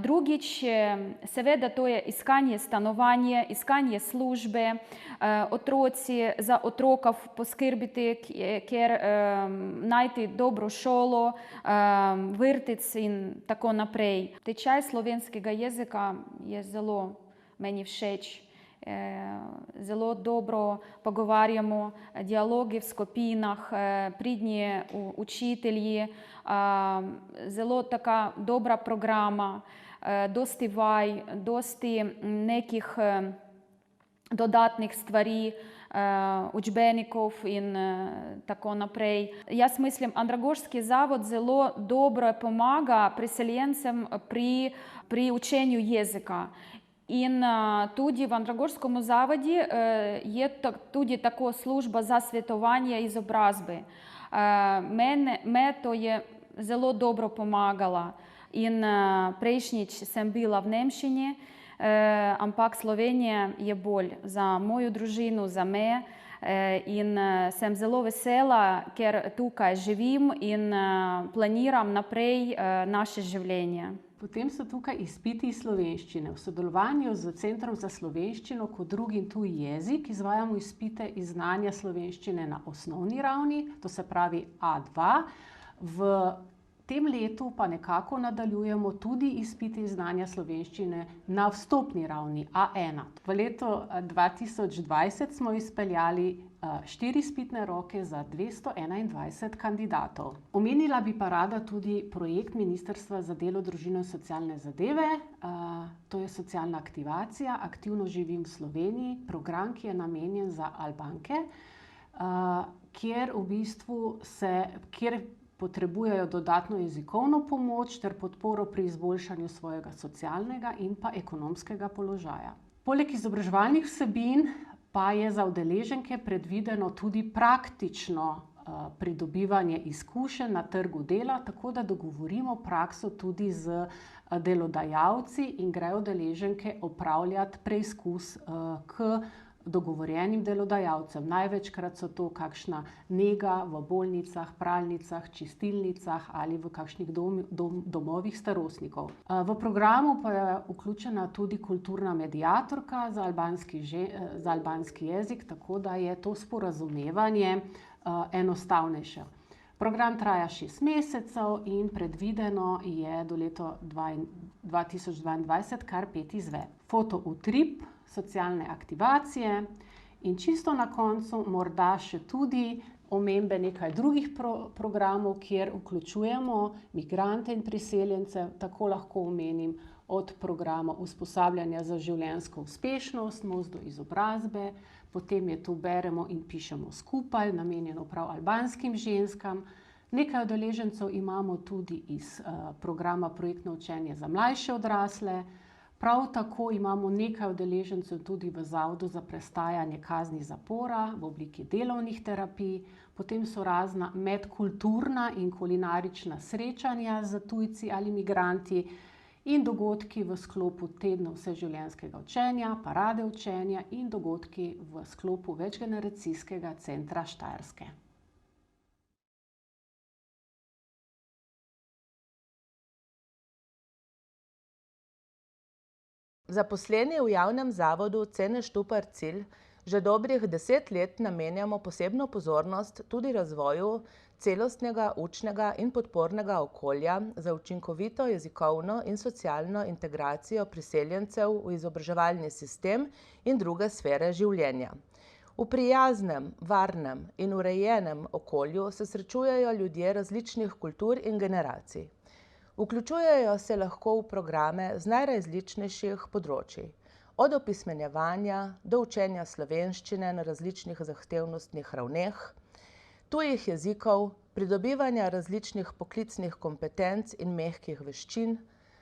Drugič, seveda to je iskanje stanovanja, iskanje službe, otroci, za otroka poskrbiti, ker najti dobro šolo, vrtec in tako naprej. Tečaj slovenskega jezika je zelo meni všeč. Zelo dobro pogovarjamo, dialogi v skupinah, pridni učitelji, zelo taka dobra programa, dosti vaj, dosti nekih dodatnih stvari, učbenikov in tako naprej. Jaz mislim, Andragoški zavod zelo dobro pomaga priseljencem pri učenju jezika. In tudi v Andragoškem zavodu je tudi tako služba za svetovanje izobrazbe. Me to je zelo dobro pomagala. In prejšnjič sem bila v Nemčiji, ampak Slovenija je bolj za mojo družino, za me. In sem zelo vesela, ker tukaj živim in planiram naprej naše življenje. Potem so tukaj izpiti iz slovenščine. V sodelovanju z Centrom za slovenščino kot drugi in tuji jezik izvajamo izpite iz znanja slovenščine na osnovni ravni, to se pravi A2. V tem letu pa nekako nadaljujemo tudi izpite iz znanja slovenščine na vstopni ravni A1. V letu 2020 smo izpeljali 4 izpitne roke za 221 kandidatov. Omenila bi pa rada tudi projekt Ministrstva za delo, družino in socialne zadeve. To je socialna aktivacija, Aktivno živim v Sloveniji, program, ki je namenjen za Albanke, kjer v bistvu potrebujejo dodatno jezikovno pomoč ter podporo pri izboljšanju svojega socialnega in pa ekonomskega položaja. Poleg izobraževalnih vsebin pa je za udeleženke predvideno tudi praktično pridobivanje izkušenj na trgu dela, tako da dogovorimo prakso tudi z delodajalci in grejo udeleženke opravljati preizkus k dogovorjenim delodajalcem. Največkrat so to kakšna nega v bolnicah, pralnicah, čistilnicah ali v kakšnih domovih starostnikov. V programu pa je vključena tudi kulturna mediatorka za albanski jezik, tako da je to sporazumevanje enostavnejše. Program traja 6 mesecev in predvideno je do leta 2022 kar 5 izvedb. Fotoutrip, socialne aktivacije in čisto na koncu morda še tudi omembe nekaj drugih programov, kjer vključujemo migrante in priseljence, tako lahko omenim od programa usposabljanja za življenjsko uspešnost, most do izobrazbe, potem je tu Beremo in pišemo skupaj, namenjeno prav albanskim ženskam. Nekaj udeležencev imamo tudi iz programa Projektno učenje za mlajše odrasle. Prav tako imamo nekaj udeležencev tudi v Zavodu za prestajanje kazni zapora v obliki delovnih terapij. Potem so razna medkulturna in kulinarična srečanja z tujci ali migranti in dogodki v sklopu tedna vseživljenjskega učenja, parade učenja in dogodki v sklopu večgeneracijskega centra Štajerske. Zaposleni v javnem zavodu Cene Štupar Cilj že dobrih 10 let namenjamo posebno pozornost tudi razvoju celostnega učnega in podpornega okolja za učinkovito jezikovno in socialno integracijo priseljencev v izobraževalni sistem in druge sfere življenja. V prijaznem, varnem in urejenem okolju se srečujejo ljudje različnih kultur in generacij. Vključujejo se lahko v programe z najrazličnejših področij, od opismenjevanja do učenja slovenščine na različnih zahtevnostnih ravneh, tujih jezikov, pridobivanja različnih poklicnih kompetenc in mehkih veščin,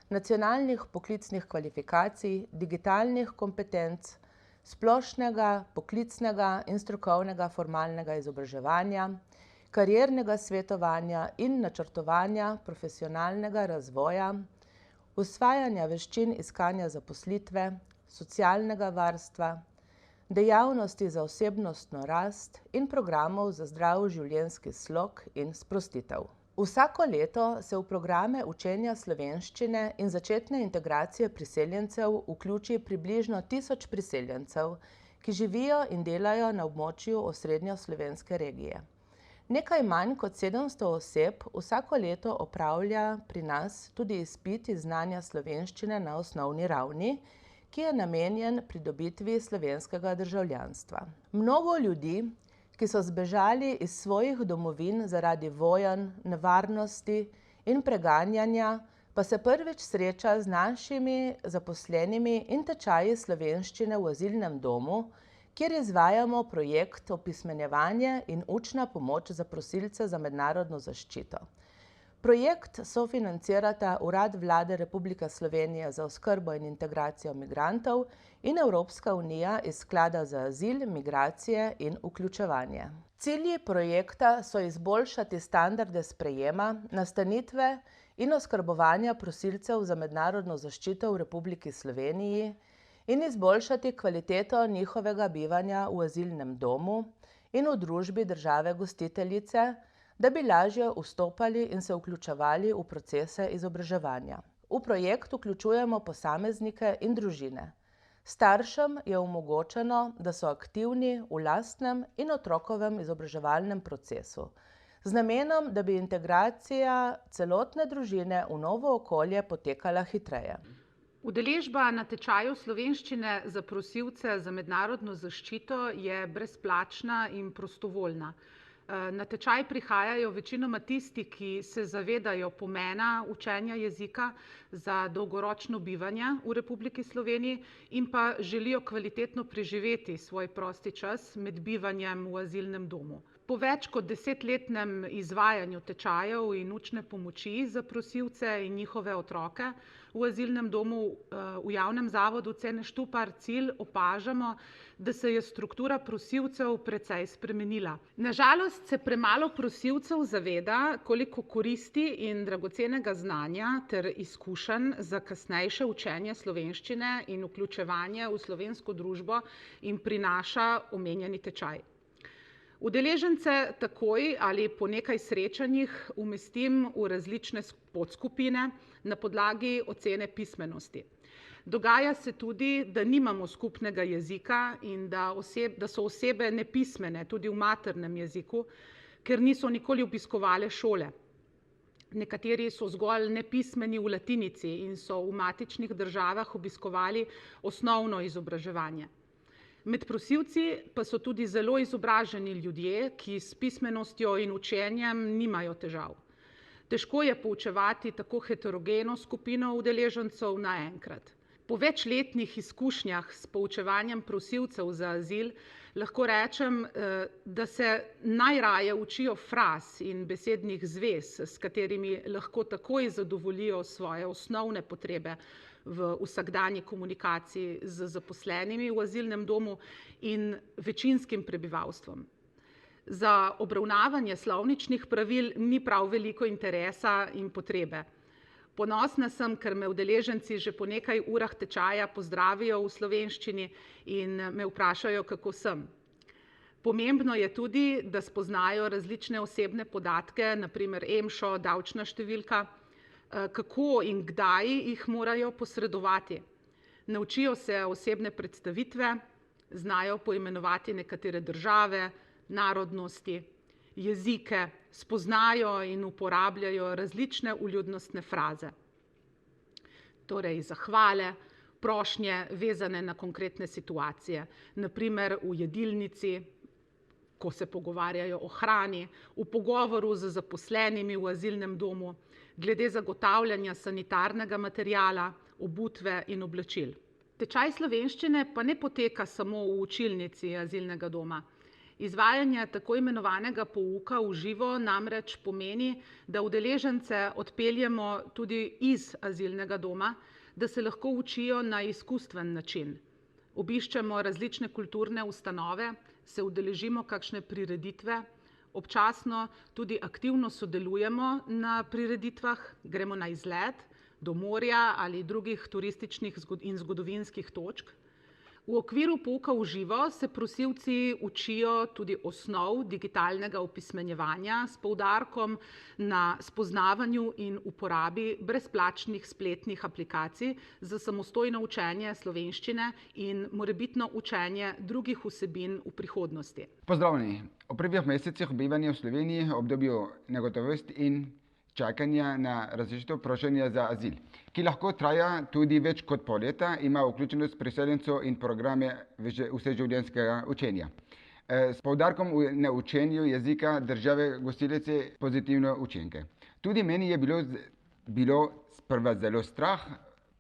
nacionalnih poklicnih kvalifikacij, digitalnih kompetenc, splošnega, poklicnega in strokovnega formalnega izobraževanja, kariernega svetovanja in načrtovanja profesionalnega razvoja, usvajanja veščin iskanja zaposlitve, socialnega varstva, dejavnosti za osebnostno rast in programov za zdrav življenjski slog in sprostitev. Vsako leto se v programe učenja slovenščine in začetne integracije priseljencev vključi približno 1000 priseljencev, ki živijo in delajo na območju osrednjoslovenske regije. Nekaj manj kot 700 oseb vsako leto opravlja pri nas tudi izpit iz znanja slovenščine na osnovni ravni, ki je namenjen pridobitvi slovenskega državljanstva. Mnogo ljudi, ki so zbežali iz svojih domovin zaradi vojenj, nevarnosti in preganjanja, pa se prvič sreča z našimi zaposlenimi in tečaji slovenščine v azilnem domu, kjer izvajamo projekt opismenjevanje in učna pomoč za prosilce za mednarodno zaščito. Projekt sofinancirata Urad Vlade Republike Slovenije za oskrbo in integracijo migrantov in Evropska unija iz Sklada za azil, migracije in vključevanje. Cilji projekta so izboljšati standarde sprejema, nastanitve in oskrbovanja prosilcev za mednarodno zaščito v Republiki Sloveniji in izboljšati kvaliteto njihovega bivanja v azilnem domu in v družbi države gostiteljice, da bi lažje vstopali in se vključevali v procese izobraževanja. V projekt vključujemo posameznike in družine. Staršem je omogočeno, da so aktivni v lastnem in otrokovem izobraževalnem procesu, z namenom, da bi integracija celotne družine v novo okolje potekala hitreje. Udeležba na tečaju slovenščine za prosilce za mednarodno zaščito je brezplačna in prostovoljna. Na tečaj prihajajo večinoma tisti, ki se zavedajo pomena učenja jezika za dolgoročno bivanje v Republiki Sloveniji in pa želijo kvalitetno preživeti svoj prosti čas med bivanjem v azilnem domu. Po več kot 10-letnem izvajanju tečajev in učne pomoči za prosilce in njihove otroke v azilnem domu v javnem zavodu Cene Štupar Cilj opažamo, da se je struktura prosilcev precej spremenila. Na žalost se premalo prosilcev zaveda, koliko koristi in dragocenega znanja ter izkušenj za kasnejše učenje slovenščine in vključevanje v slovensko družbo jim prinaša omenjeni tečaj. Udeležence takoj ali po nekaj srečanjih umestim v različne podskupine na podlagi ocene pismenosti. Dogaja se tudi, da nimamo skupnega jezika in da so osebe nepismene tudi v maternem jeziku, ker niso nikoli obiskovale šole. Nekateri so zgolj nepismeni v latinici in so v matičnih državah obiskovali osnovno izobraževanje. Med prosilci pa so tudi zelo izobraženi ljudje, ki s pismenostjo in učenjem nimajo težav. Težko je poučevati tako heterogeno skupino udeležencev naenkrat. Po večletnih izkušnjah s poučevanjem prosilcev za azil lahko rečem, da se najraje učijo fraz in besednih zvez, s katerimi lahko takoj zadovoljijo svoje osnovne potrebe v vsakdanji komunikaciji z zaposlenimi v azilnem domu in večinskim prebivalstvom. Za obravnavanje slovničnih pravil ni prav veliko interesa in potrebe. Ponosna sem, ker me udeleženci že po nekaj urah tečaja pozdravijo v slovenščini in me vprašajo, kako sem. Pomembno je tudi, da spoznajo različne osebne podatke, na primer EMŠO, davčna številka, kako in kdaj jih morajo posredovati. Naučijo se osebne predstavitve, znajo poimenovati nekatere države, narodnosti, jezike, spoznajo in uporabljajo različne vljudnostne fraze. Torej zahvale, prošnje vezane na konkretne situacije, naprimer v jedilnici, ko se pogovarjajo o hrani, v pogovoru z zaposlenimi v azilnem domu, glede zagotavljanja sanitarnega materiala, obutve in oblačil. Tečaj slovenščine pa ne poteka samo v učilnici azilnega doma. Izvajanje tako imenovanega pouka v živo namreč pomeni, da udeležence odpeljemo tudi iz azilnega doma, da se lahko učijo na izkustven način. Obiščemo različne kulturne ustanove, se udeležimo kakšne prireditve, občasno tudi aktivno sodelujemo na prireditvah, gremo na izlet do morja ali drugih turističnih in zgodovinskih točk. V okviru pouka v živo se prosilci učijo tudi osnov digitalnega opismenjevanja s poudarkom na spoznavanju in uporabi brezplačnih spletnih aplikacij za samostojno učenje slovenščine in morebitno učenje drugih vsebin v prihodnosti. Pozdravljeni. V prvih mesecih bivanja v Sloveniji obdobju negotovosti in čakanja na različito prošenje za azil, ki lahko traja tudi več kot pol leta, ima vključenost priseljencev in programe vseživljenjskega učenja. S poudarkom na učenju jezika države gostiteljice pozitivne učinke. Tudi meni je bilo sprva zelo strah,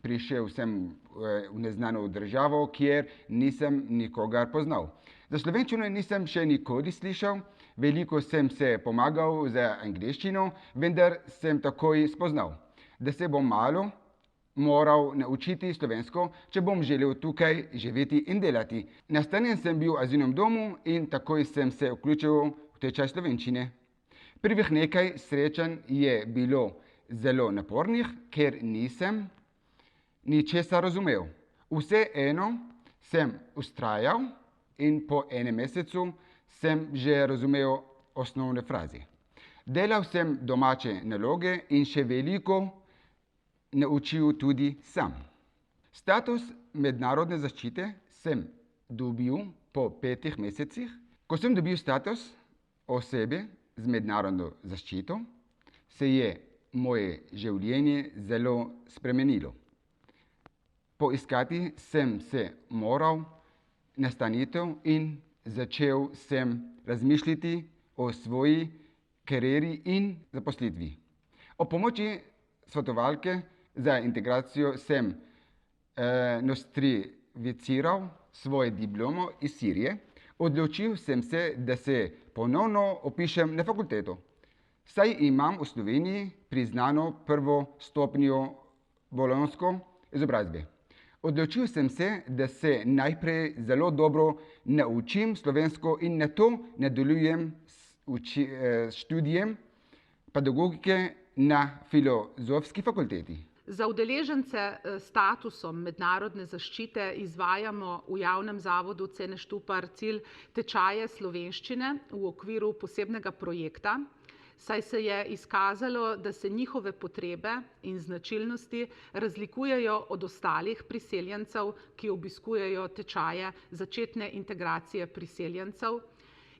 prišel sem v neznano državo, kjer nisem nikogar poznal. Za slovenščino nisem še nikoli slišal, veliko sem se pomagal z angleščino, vendar sem takoj spoznal, da se bom malo moral naučiti slovensko, če bom želel tukaj živeti in delati. Nastanjen sem bil v azilnem domu in takoj sem se vključil v tečaj slovenščine. Prvih nekaj srečanj je bilo zelo napornih, ker nisem ničesar razumel. Vseeno sem vztrajal in po enem mesecu sem že razumel osnovne fraze. Delal sem domače naloge in še veliko naučil tudi sam. Status mednarodne zaščite sem dobil po 5 mesecih. Ko sem dobil status osebe z mednarodno zaščito, se je moje življenje zelo spremenilo. Poiskati sem se moral nastaniti in začel sem razmišljati o svoji karieri in zaposlitvi. O pomoči svetovalke za integracijo sem nostrificiral svojo diplomo iz Sirije. Odločil sem se, da se ponovno vpišem na fakulteto, saj imam v Sloveniji priznano prvo stopnjo bolonjsko izobrazbe. Odločil sem se, da se najprej zelo dobro naučim slovensko in nato nadaljujem s študijem pedagogike na Filozofski fakulteti. Za udeležence s statusom mednarodne zaščite izvajamo v javnem zavodu Cene Štupar cilj tečaje slovenščine v okviru posebnega projekta, saj se je izkazalo, da se njihove potrebe in značilnosti razlikujejo od ostalih priseljencev, ki obiskujejo tečaje začetne integracije priseljencev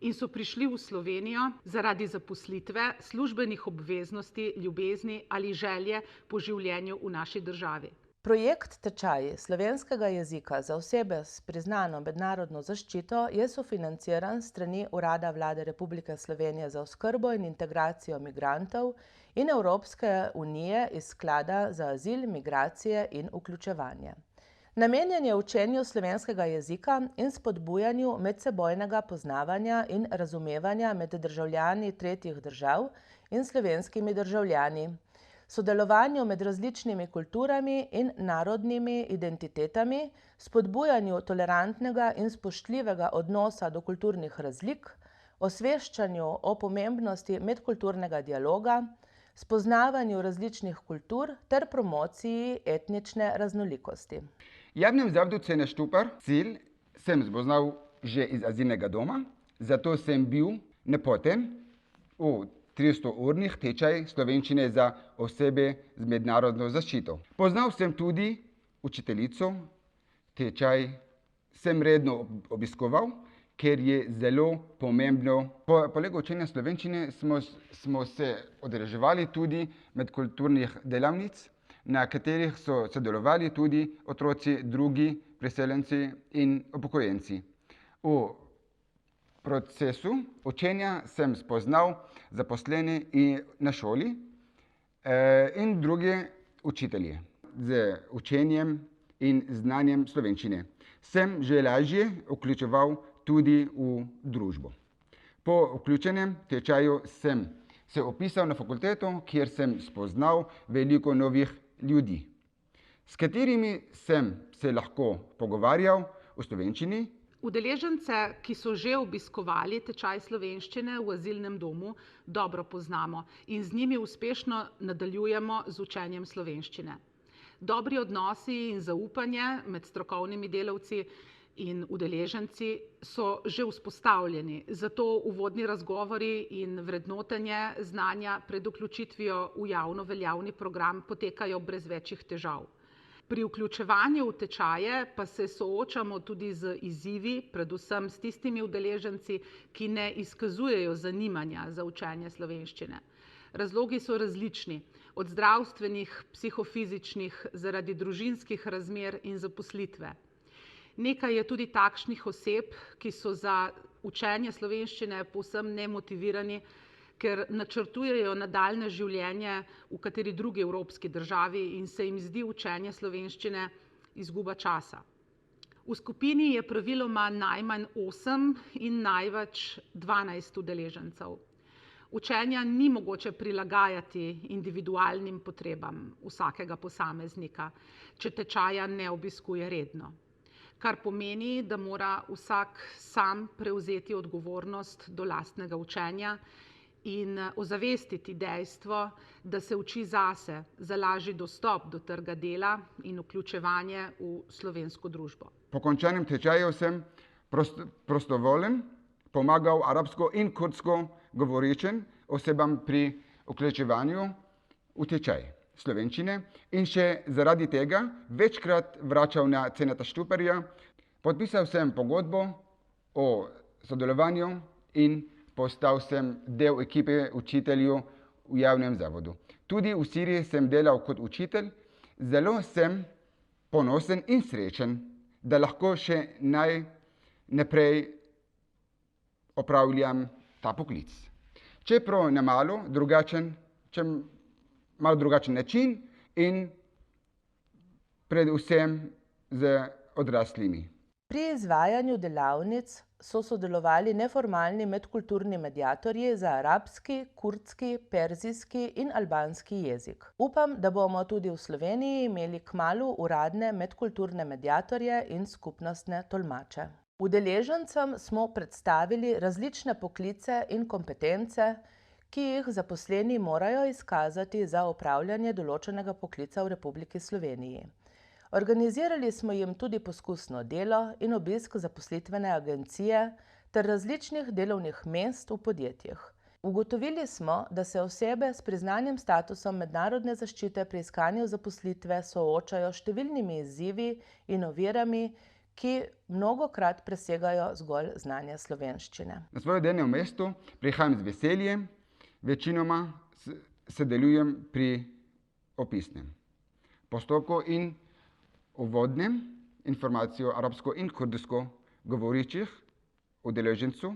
in so prišli v Slovenijo zaradi zaposlitve, službenih obveznosti, ljubezni ali želje po življenju v naši državi. Projekt Tečaji slovenskega jezika za osebe s priznano mednarodno zaščito je sofinanciran s strani Urada Vlade Republike Slovenije za oskrbo in integracijo migrantov in Evropske unije iz Sklada za azil, migracije in vključevanje. Namenjen je učenju slovenskega jezika in spodbujanju medsebojnega poznavanja in razumevanja med državljani tretjih držav in slovenskimi državljani, sodelovanju med različnimi kulturami in narodnimi identitetami, spodbujanju tolerantnega in spoštljivega odnosa do kulturnih razlik, osveščanju o pomembnosti medkulturnega dialoga, spoznavanju različnih kultur ter promociji etnične raznolikosti. Javnem zavodu Cene Štupar cilj sem spoznal že iz azilnega doma, zato sem bil napoten v 300-urnih tečaj slovenščine za osebe z mednarodno zaščito. Poznal sem tudi učiteljico, tečaj sem redno obiskoval ker je zelo pomembno. Poleg učenja slovenščine smo se udeleževali tudi medkulturnih delavnic, na katerih so sodelovali tudi otroci, drugi priseljenci in upokojenci. V procesu učenja sem spoznal zaposlene na šoli in druge učitelje. Z učenjem in znanjem slovenščine sem že lažje vključeval tudi v družbo. Po vključenem tečaju sem se vpisal na fakulteto, kjer sem spoznal veliko novih ljudi, s katerimi sem se lahko pogovarjal v slovenščini. Udeležence, ki so že obiskovali tečaj slovenščine v azilnem domu, dobro poznamo in z njimi uspešno nadaljujemo z učenjem slovenščine. Dobri odnosi in zaupanje med strokovnimi delavci in udeleženci so že vzpostavljeni, zato uvodni razgovori in vrednotenje znanja pred vključitvijo v javno veljavni program potekajo brez večjih težav. Pri vključevanju v tečaje pa se soočamo tudi z izzivi, predvsem s tistimi udeleženci, ki ne izkazujejo zanimanja za učenje slovenščine. Razlogi so različni, od zdravstvenih, psihofizičnih, zaradi družinskih razmer in zaposlitve. Nekaj je tudi takšnih oseb, ki so za učenje slovenščine povsem nemotivirani, ker načrtujejo nadaljnje življenje v kateri drugi evropski državi in se jim zdi učenje slovenščine izguba časa. V skupini je praviloma najmanj 8 in največ 12 udeležencev. Učenja ni mogoče prilagajati individualnim potrebam vsakega posameznika, če tečaja ne obiskuje redno. Kar pomeni, da mora vsak sam prevzeti odgovornost do lastnega učenja in ozavestiti dejstvo, da se uči zase za lažji dostop do trga dela in vključevanje v slovensko družbo. Po končanem tečaju sem prostovoljen pomagal arabsko in kurdsko govorečim osebam pri vključevanju v tečaj slovenščine in še zaradi tega večkrat vračal na Ceneta Štuparja. Podpisal sem pogodbo o sodelovanju in postal sem del ekipe učiteljev v javnem zavodu. Tudi v Siriji sem delal kot učitelj. Zelo sem ponosen in srečen, da lahko še naprej opravljam ta poklic. Čeprav na malo drugačen način in predvsem z odraslimi. Pri izvajanju delavnic so sodelovali neformalni medkulturni mediatorji za arabski, kurdski, perzijski in albanski jezik. Upam, da bomo tudi v Sloveniji imeli kmalu uradne medkulturne mediatorje in skupnostne tolmače. Udeležencem smo predstavili različne poklice in kompetence, ki jih zaposleni morajo izkazati za opravljanje določenega poklica v Republiki Sloveniji. Organizirali smo jim tudi poskusno delo in obisk zaposlitvene agencije ter različnih delovnih mest v podjetjih. Ugotovili smo, da se osebe s priznanim statusom mednarodne zaščite pri iskanju zaposlitve soočajo s številnimi izzivi in ovirami, ki mnogokrat presegajo zgolj znanje slovenščine. Na svoje delovno mesto prihajam z veseljem, večinoma sodelujem pri opisnem postopku in uvodnem informacijo arabsko in kurdsko govorečih udeležencev.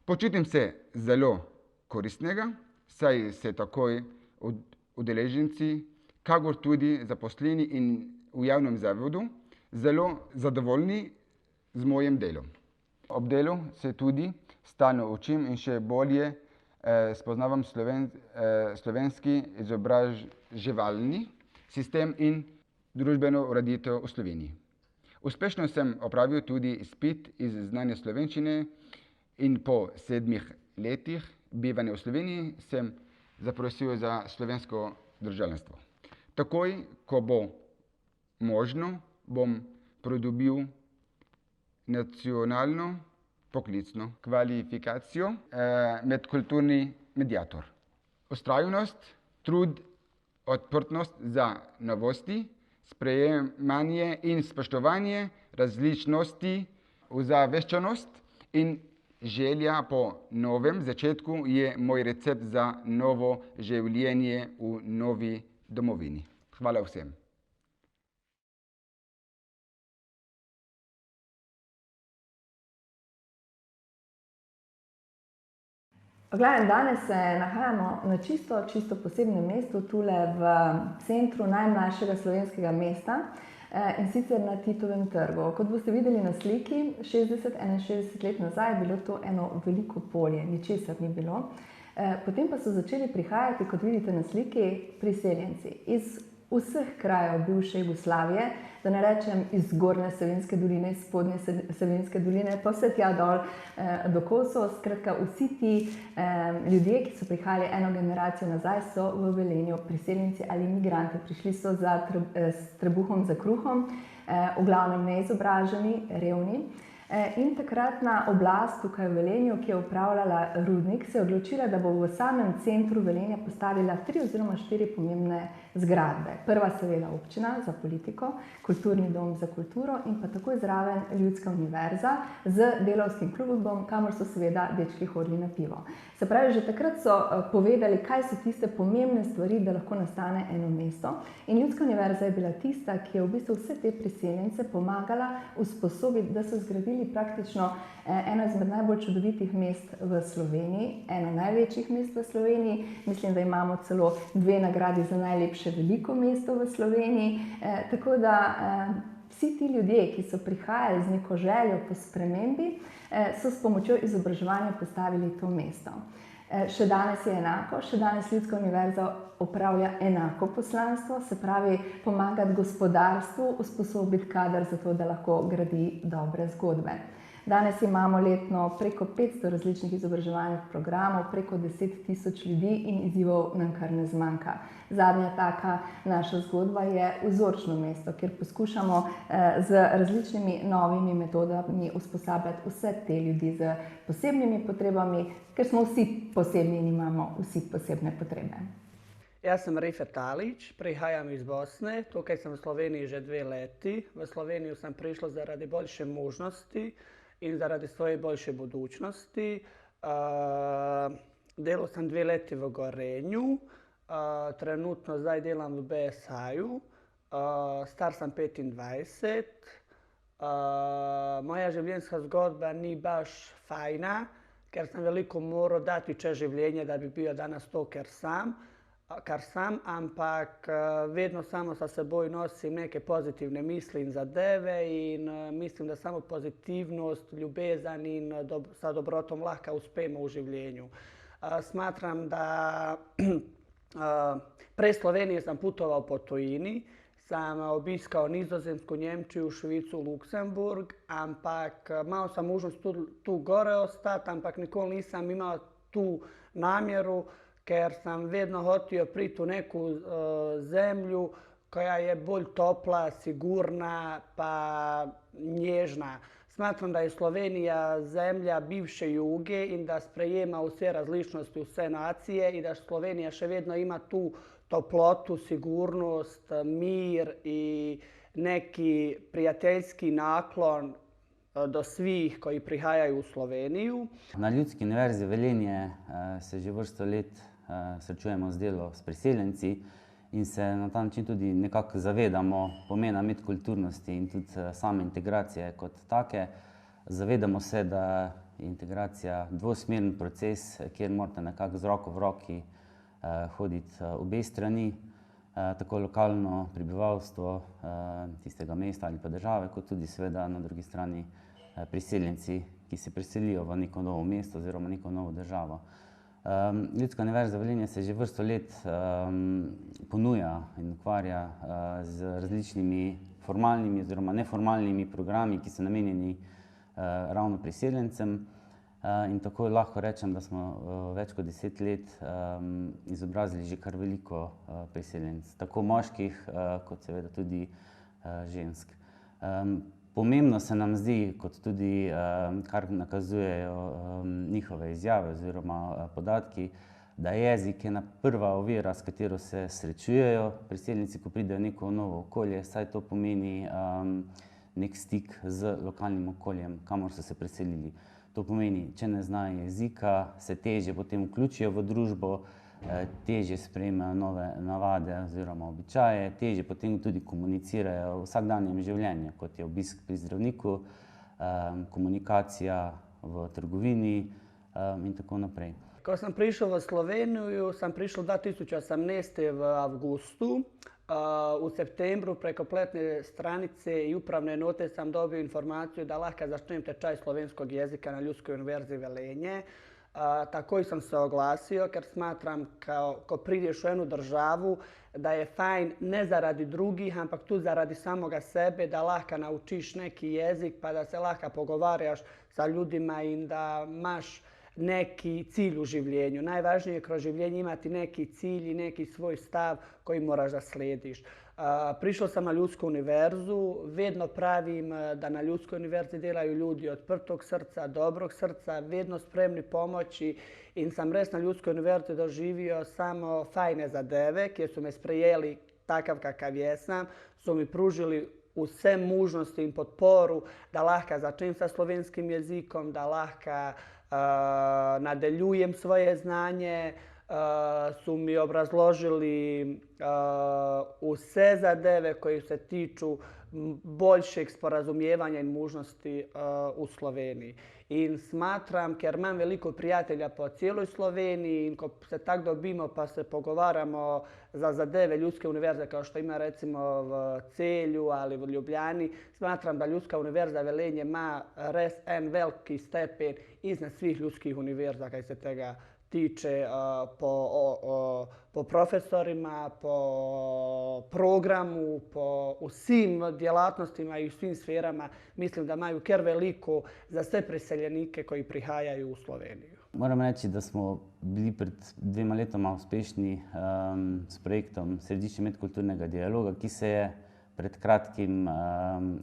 Počutim se zelo koristnega, saj se takoj udeleženci, kakor tudi zaposleni in v javnem zavodu, zelo zadovoljni z mojim delom. Ob delu se tudi stalno učim in še bolje spoznavam slovenski izobraževalni sistem in družbeno ureditev v Sloveniji. Uspešno sem opravil tudi izpit iz znanja slovenščine in po 7 letih bivanja v Sloveniji sem zaprosil za slovensko državljanstvo. Takoj, ko bo možno, bom pridobil nacionalno poklicno kvalifikacijo medkulturni mediator. Vztrajnost, trud, odprtost za novosti, sprejemanje in spoštovanje različnosti, ozaveščenost In želja po novem začetku je moj recept za novo življenje v novi domovini. Hvala vsem. Gledam, danes se nahajamo na čisto posebnem mestu, tule v centru najmlajšega slovenskega mesta, in sicer na Titovem trgu. Kot boste videli na sliki, 60-61 let nazaj je bilo to eno veliko polje, ničesar ni bilo. Potem pa so začeli prihajati, kot vidite na sliki, priseljenci iz vseh krajev bivše Jugoslavije, da ne rečem iz Zgornje Savinjske doline, iz Spodnje Savinjske doline, pa vse tja dol do Kosov. Skratka, vsi ti ljudje, ki so prihajali eno generacijo nazaj, so v Velenju priseljenci ali imigranti. Prišli so s trebuhom za kruhom, v glavnem neizobraženi, revni. In takratna oblast tukaj v Velenju, ki je upravljala rudnik, se je odločila, da bo v samem centru Velenja postavila 3 oziroma 4 pomembne zgradbe. Prva seveda občina za politiko, kulturni dom za kulturo in pa takoj zraven Ljudska univerza z delavskim klubom, kamor so seveda dečki hodili na pivo. Se pravi, že takrat so povedali, kaj so tiste pomembne stvari, da lahko nastane eno mesto. In Ljudska univerza je bila tista, ki je v bistvu vse te priseljence pomagala usposobiti, da so zgradili praktično eno izmed najbolj čudovitih mest v Sloveniji, eno največjih mest v Sloveniji. Mislim, da imamo celo 2 nagradi za najlepše veliko mesto v Sloveniji. Tako da vsi ti ljudje, ki so prihajali z neko željo po spremembi, so s pomočjo izobraževanja postavili to mesto. Še danes je enako, še danes Ljudska univerza opravlja enako poslanstvo, se pravi pomagati gospodarstvu, usposobiti kader za to, da lahko gradi dobre zgodbe. Danes imamo letno preko 500 različnih izobraževalnih programov, preko 10 000 ljudi in izzivov nam kar ne zmanjka. Zadnja taka naša zgodba je vzorčno mesto, kjer poskušamo z različnimi novimi metodami usposabljati vse te ljudi z posebnimi potrebami, ker smo vsi posebni in imamo vsi posebne potrebe. Jaz sem Rifet Alić, prihajam iz Bosne, tukaj sem v Sloveniji že 2 leti. V Slovenijo sem prišla zaradi boljše možnosti in zaradi svoje boljše budućnosti. Delal sem 2 leti v Gorenju, trenutno zdaj delam v BSI-ju, star sem 25. Moja življenjska zgodba ni baš fajna, ker sem veliko moral dati čez življenje, da bi bil danes to, kar sam, ampak vedno samo sa seboj nosim neke pozitivne misli in zadeve in mislim, da samo pozitivnost, ljubezen in sa dobrotom lahko uspemo v življenju. Smatram, da prej Slovenije sam putovao po tujini, sam obiskao Nizozemsku, Njemčiju, Švicu, Luksemburg, ampak imao sam možnost tu gore ostati, ampak nikoli nisam imao tu namjeru, ker sam vedno hotio priti u neku zemlju koja je bolj topla, sigurna pa nježna. Smatram, da je Slovenija zemlja bivše Juge in da sprejema vse različnosti, vse nacije i da Slovenija še vedno ima tu toplotu, sigurnost, mir i neki prijateljski naklon do svih koji prihajaju u Sloveniju. Na Ljudski univerzi Velenje se že vrsto let srečujemo z delo s priseljenci in se na ta način tudi nekako zavedamo pomena medkulturnosti in tudi same integracije kot take. Zavedamo se, da je integracija dvosmeren proces, kjer morate nekako z roko v roki hoditi obe strani, tako lokalno prebivalstvo tistega mesta ali pa države, kot tudi seveda na drugi strani priseljenci, ki se preselijo v neko novo mesto oziroma neko novo državo. Ljudska univerza Velenje se že vrsto let ponuja in ukvarja z različnimi formalnimi oziroma neformalnimi programi, ki so namenjeni ravno priseljencem. In tako lahko rečem, da smo več kot 10 let izobrazili že kar veliko priseljencev, tako moških kot seveda tudi žensk. Pomembno se nam zdi, kot tudi kar nakazujejo njihove izjave oziroma podatki, da jezik je ena prva ovira, s katero se srečujejo priseljenci, ko pridejo v neko novo okolje, saj to pomeni nek stik z lokalnim okoljem, kamor so se preselili. To pomeni, če ne znajo jezika, se težje potem vključijo v družbo, težje sprejmejo nove navade oziroma običaje, težje potem tudi komunicirajo v vsakdanjem življenju, kot je obisk pri zdravniku, komunikacija v trgovini in tako naprej. Ko sem prišel v Slovenijo, sem prišel 2018 v avgustu. V septembru preko spletne stranice i upravne enote sam dobio informaciju da lahko začnem tečaj slovenskog jezika na Ljudskoj univerzi Velenje. Takoj sam se oglasio, ker smatram ko prideš u jednu državu da je fajn ne zaradi drugih, ampak tu zaradi samoga sebe, da lahko naučiš neki jezik pa da se lahko pogovaraš sa ljudima i da imaš neki cilj u življenju. Najvažnije je kroz življenje imati neki cilj i neki svoj stav koji moraš da slediš. Prišao sam na Ljudsku univerzu, vedno pravim da na Ljudskoj univerzi delaju ljudi odprtog srca, dobrog srca, vedno spremni pomoći in sam res na Ljudskoj univerzi doživio samo fajne zadeve, kjer su me sprejeli takav kakav jesam, su mi pružili vse možnosti in podporu da lahko začnem sa slovenskim jezikom, da lahko nadeljujem svoje znanje, su mi obrazložili vse zadeve koje se tiču boljšeg sporazumijevanja i možnosti u Sloveniji. In smatram, ker imam veliko prijatelja po cijeloj Sloveniji in ko se tak dobimo pa se pogovaramo za zadeve Ljudske univerze kao što ima recimo v Celju ali v Ljubljani, smatram da Ljudska univerza Velenje ima res en veliki stepen iznad svih ljudskih univerza kaj se tega tiče po profesorima, po programu, u svim djelatnostima i u svim sferama. Mislim da imaju ker veliko za sve preseljenike koji prihajaju u Sloveniju. Moram reči, da smo bili pred 2 letoma uspešni s projektom Središče medkulturnega dialoga, ki se je pred kratkim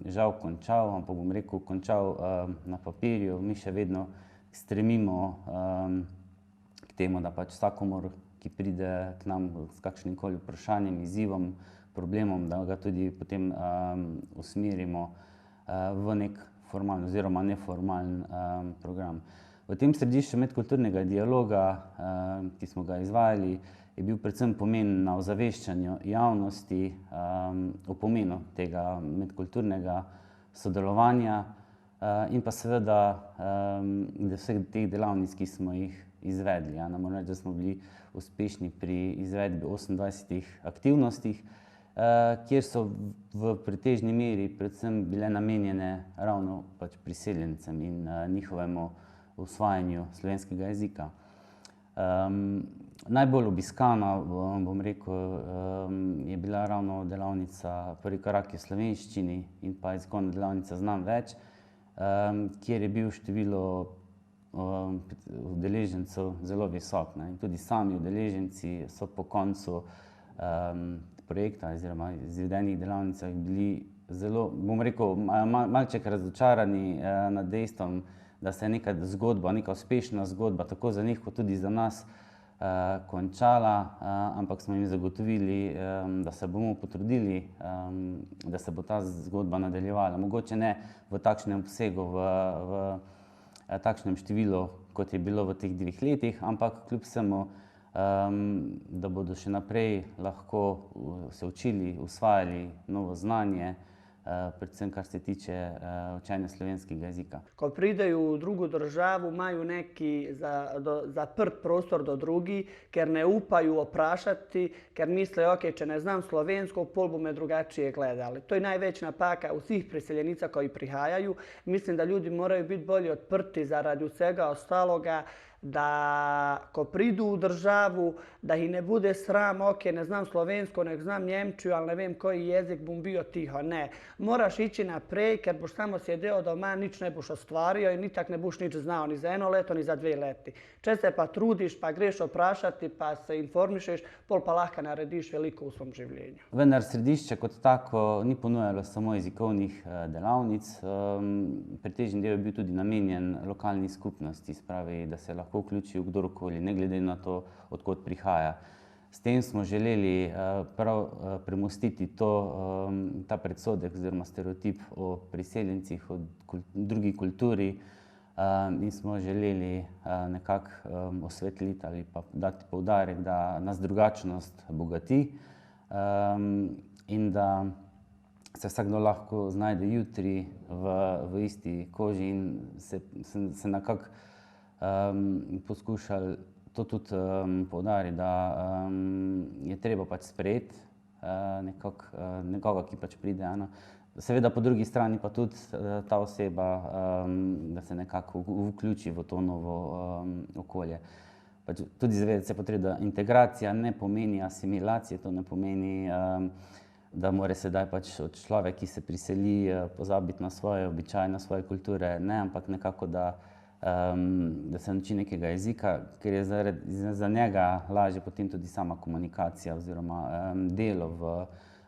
žal končal, ampak bom rekel končal na papirju. Mi še vedno stremimo k temu, da pač vsakomor, ki pride k nam s kakšnim koli vprašanjem, izzivom, problemom, da ga tudi potem usmerimo v nek formalen oziroma neformalen program. V tem središču medkulturnega dialoga, ki smo ga izvajali, je bil predvsem pomen na ozaveščanju javnosti o pomenu tega medkulturnega sodelovanja in pa seveda vseh teh delavnic, ki smo jih izvedli. Moram reči, da smo bili uspešni pri izvedbi 28 aktivnostih, kjer so v pretežni meri predvsem bile namenjene ravno pač priseljencem in njihovemu usvajanju slovenskega jezika. Najbolj obiskana, bom rekel, je bila ravno delavnica Prvi korak v slovenščini in pa jezikovna delavnica Znam več, kjer je bil število udeležencev zelo visok. In tudi sami udeleženci so po koncu projekta oziroma izvedenih delavnicah bili zelo, bom rekel, malček razočarani nad dejstvom, da se je neka zgodba, neka uspešna zgodba, tako za njih kot tudi za nas, končala, ampak smo jim zagotovili, da se bomo potrudili, da se bo ta zgodba nadaljevala. Mogoče ne v takšnem obsegu, v takšnem številu, kot je bilo v teh 2 letih, ampak kljub vsemu, da bodo še naprej lahko se učili, usvajali novo znanje, predvsem kar se tiče učenja slovenskega jezika. Ko prideju u drugu državu, imaju neki zaprt prostor do drugi, ker ne upaju oprašati, ker misle, ok, če ne znam slovensko, pol bo me drugačije gledali. To je najveća napaka u svih preseljenica koji prihajaju. Mislim da ljudi moraju biti bolje odprti zaradi svega ostaloga, da ko pridu u državu, da ih ne bude sram, ok, ne znam slovensko, ne znam njemčiju, ali ne vem koji jezik bom bio tiho. Ne, moraš ići naprej, ker boš samo sjedeo doma, nič ne boš ostvario i nitak ne boš nič znao ni za 1 leto, ni za 2 leti. Če se pa trudiš, pa greš oprašati, pa se informišeš, pol pa lahko narediš veliko v svom življenju. Vendar središče kot tako ni ponujalo samo jezikovnih delavnic, pretežni del je bil tudi namenjen lokalni skupnosti, spravi, da se lahko vključijo kdorkoli, ne glede na to, odkot prihaja. S tem smo želeli prav premostiti ta predsodek oziroma stereotip o priseljencih, o drugi kulturi, in smo želeli nekako osvetliti ali pa dati poudarek, da nas drugačnost bogati, in da se vsakdo lahko znajde jutri v isti koži, in se nekako poskušali to tudi poudariti, da je treba pač sprejeti nekoga, ki pač pride. Seveda po drugi strani pa tudi ta oseba, da se nekako vključi v to novo okolje. Pač tudi zavedati se potrebno, da integracija ne pomeni asimilacije, to ne pomeni, da mora sedaj pač človek, ki se priseli, pozabiti na svoje običaje, na svoje kulture, ne, ampak nekako, da se nauči nekega jezika, ker je za njega lažje potem tudi sama komunikacija oziroma delo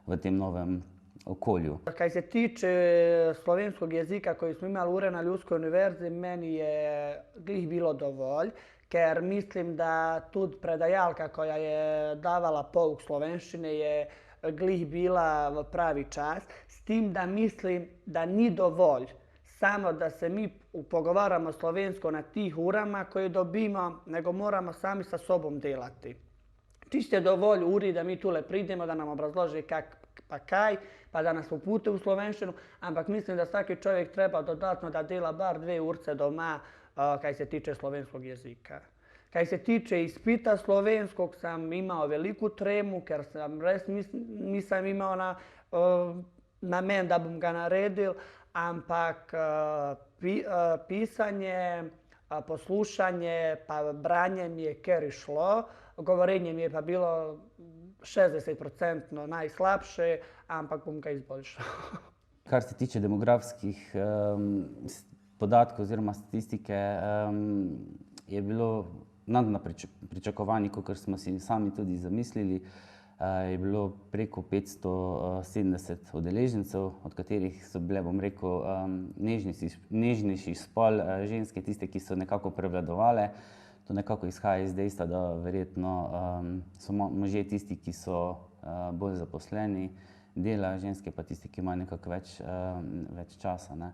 v tem novem okolju. Kaj se tiče slovenskog jezika koji smo imali ure na Ljudskoj univerzi, meni je glih bilo dovolj, ker mislim da tudi predajalka koja je davala pouk slovenščine je glih bila v pravi čas, s tim da mislim da ni dovolj samo da se mi pogovaramo slovensko na tih urama koje dobimo, nego moramo sami sa sobom delati. Čisto je dovolj uri da mi tule pridemo, da nam obrazloži kak pa kaj, pa da nas upute u slovenščinu, ampak mislim da svaki čovjek treba dodatno da dela bar 2 urce doma kaj se tiče slovenskog jezika. Kaj se tiče ispita slovenskog sam imao veliku tremu, ker sam res nisam imao na men da bom ga naredil, ampak pisanje, poslušanje pa branje mi je ker išlo. Govorenje mi je pa bilo 60% najslabše, ampak bom ga izboljšal. Kar se tiče demografskih podatkov oziroma statistike, je bilo nad pričakovanji, kakor smo si sami tudi zamislili. Je bilo preko 570 udeležencev, od katerih so bile, bom rekel, nežnejši spol ženske, tiste, ki so nekako prevladovale. To nekako izhaja iz dejstva, da verjetno so možje tisti, ki so bolj zaposleni, delajo, ženske pa tisti, ki imajo nekako več časa.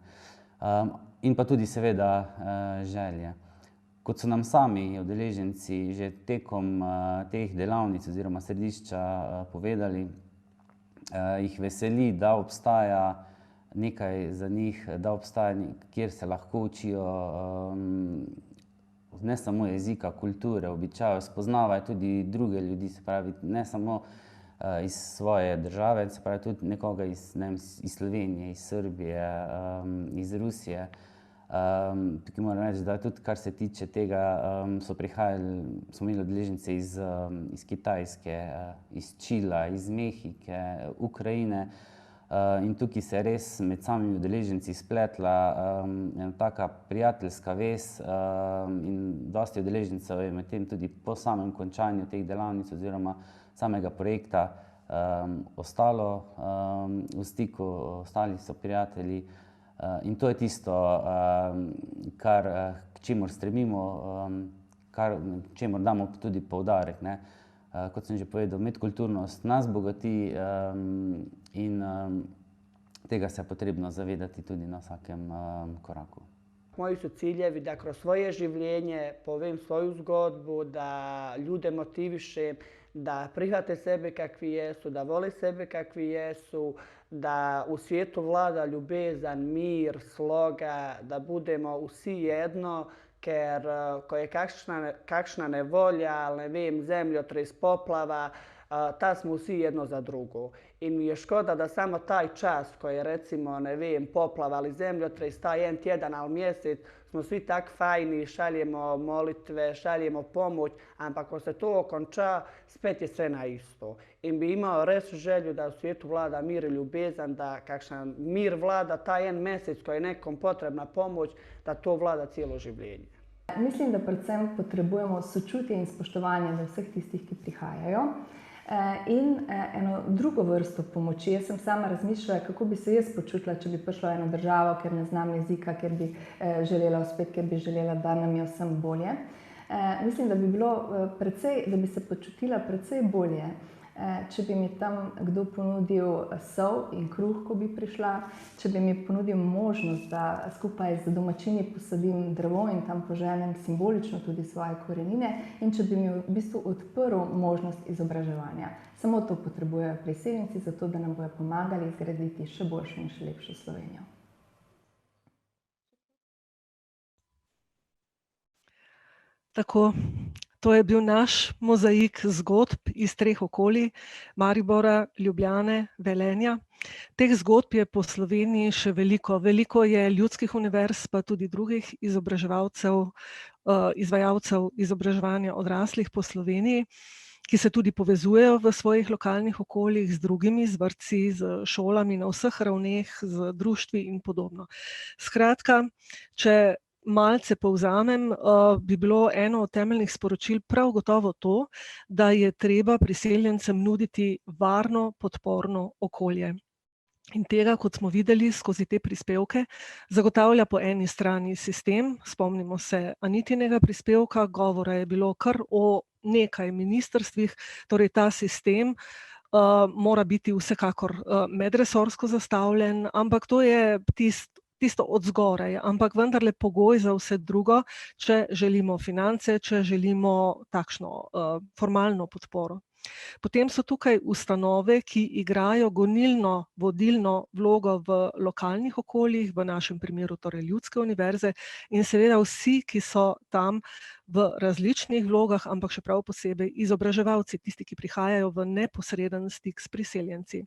In pa tudi seveda želje. Kot so nam sami udeleženci že tekom teh delavnic oziroma središča povedali, jih veseli, da obstaja nekaj za njih, da obstaja, kjer se lahko učijo ne samo jezika, kulture, običajev, spoznavajo tudi druge ljudi, se pravi ne samo iz svoje države, se pravi tudi nekoga iz Slovenije, iz Srbije, iz Rusije. Tukaj moram reči, da tudi kar se tiče tega, smo imeli udeležence iz Kitajske, iz Čila, iz Mehike, Ukrajine, in tukaj se je res med samimi udeleženci spletla ena taka prijateljska vez, in dosti udeležencev je medtem tudi po samem končanju teh delavnic oziroma samega projekta ostalo v stiku, ostali so prijatelji. In to je tisto, k čemur stremimo, čemur damo tudi poudarek. Kot sem že povedal, medkulturnost nas bogati in tega se je potrebno zavedati tudi na vsakem koraku. Moji su ciljevi da kroz svoje življenje povem svoju zgodbu, da ljude motivišem, da prihvate sebe kakvi jesu, da vole sebe kakvi jesu, da u svijetu vlada ljubezan, mir, sloga, da budemo vsi jedno, ker ko je kakšna nevolja, ne vem, zemljotres, poplava, ta smo vsi jedno za drugo. In mi je škoda da samo taj čas koji je recimo, ne vem, poplava ali zemljotres, taj jedan tjedan ali mjesec, smo svi tak fajni, šaljemo molitve, šaljemo pomoć, ampak ako se to okonča, spet je sve na isto. In bi imao res želju da u svijetu vlada mir i ljubezan, da kakšan mir vlada taj jedan mjesec koji je nekom potrebna pomoć, da to vlada cijelo življenje. Mislim, da predvsem potrebujemo sočutje in spoštovanje do vseh tistih, ki prihajajo. In eno drugo vrsto pomoči. Jaz sem sama razmišljala, kako bi se jaz počutila, če bi prišla v eno državo, ker ne znam jezika, ker bi želela uspeti, ker bi želela, da nam je vsem bolje. Mislim, da bi bilo da bi se počutila precej bolje, če bi mi tam kdo ponudil sol in kruh, ko bi prišla, če bi mi ponudil možnost, da skupaj z domačini posadim drevo in tam poženem simbolično tudi svoje korenine in če bi mi v bistvu odprl možnost izobraževanja. Samo to potrebujejo priseljenci, zato da nam bodo pomagali zgraditi še boljšo in še lepšo Slovenijo. Tako, to je bil naš mozaik zgodb iz 3 okolij, Maribora, Ljubljane, Velenja. Teh zgodb je po Sloveniji še veliko. Veliko je ljudskih univerz, pa tudi drugih izobraževalcev, izvajalcev izobraževanja odraslih po Sloveniji, ki se tudi povezujejo v svojih lokalnih okoljih z drugimi, z vrtci, z šolami na vseh ravneh, z društvi in podobno. Skratka, če malce povzamem, bi bilo eno od temeljnih sporočil prav gotovo to, da je treba priseljencem nuditi varno, podporno okolje. In tega, kot smo videli skozi te prispevke, zagotavlja po eni strani sistem, spomnimo se Anitinega prispevka, govora je bilo kar o nekaj ministrstvih, torej ta sistem mora biti vsekakor medresorsko zastavljen, ampak to je tisto od zgoraj, ampak vendarle pogoj za vse drugo, če želimo finance, če želimo takšno formalno podporo. Potem so tukaj ustanove, ki igrajo gonilno, vodilno vlogo v lokalnih okoljih, v našem primeru torej ljudske univerze, in seveda vsi, ki so tam v različnih vlogah, ampak še prav posebej izobraževalci, tisti, ki prihajajo v neposreden stik s priseljenci.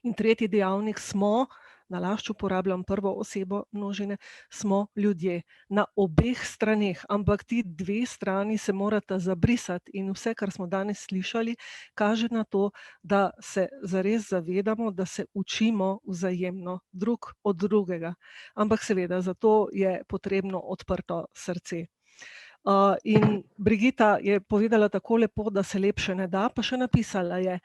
In tretji dejavnik smo, nalašč uporabljam prvo osebo množine, smo ljudje na obeh straneh, ampak ti dve strani se morata zabrisati in vse, kar smo danes slišali, kaže na to, da se zares zavedamo, da se učimo vzajemno drug od drugega. Ampak seveda, zato je potrebno odprto srce. In Brigita je povedala tako lepo, da se lepše ne da, pa še napisala je,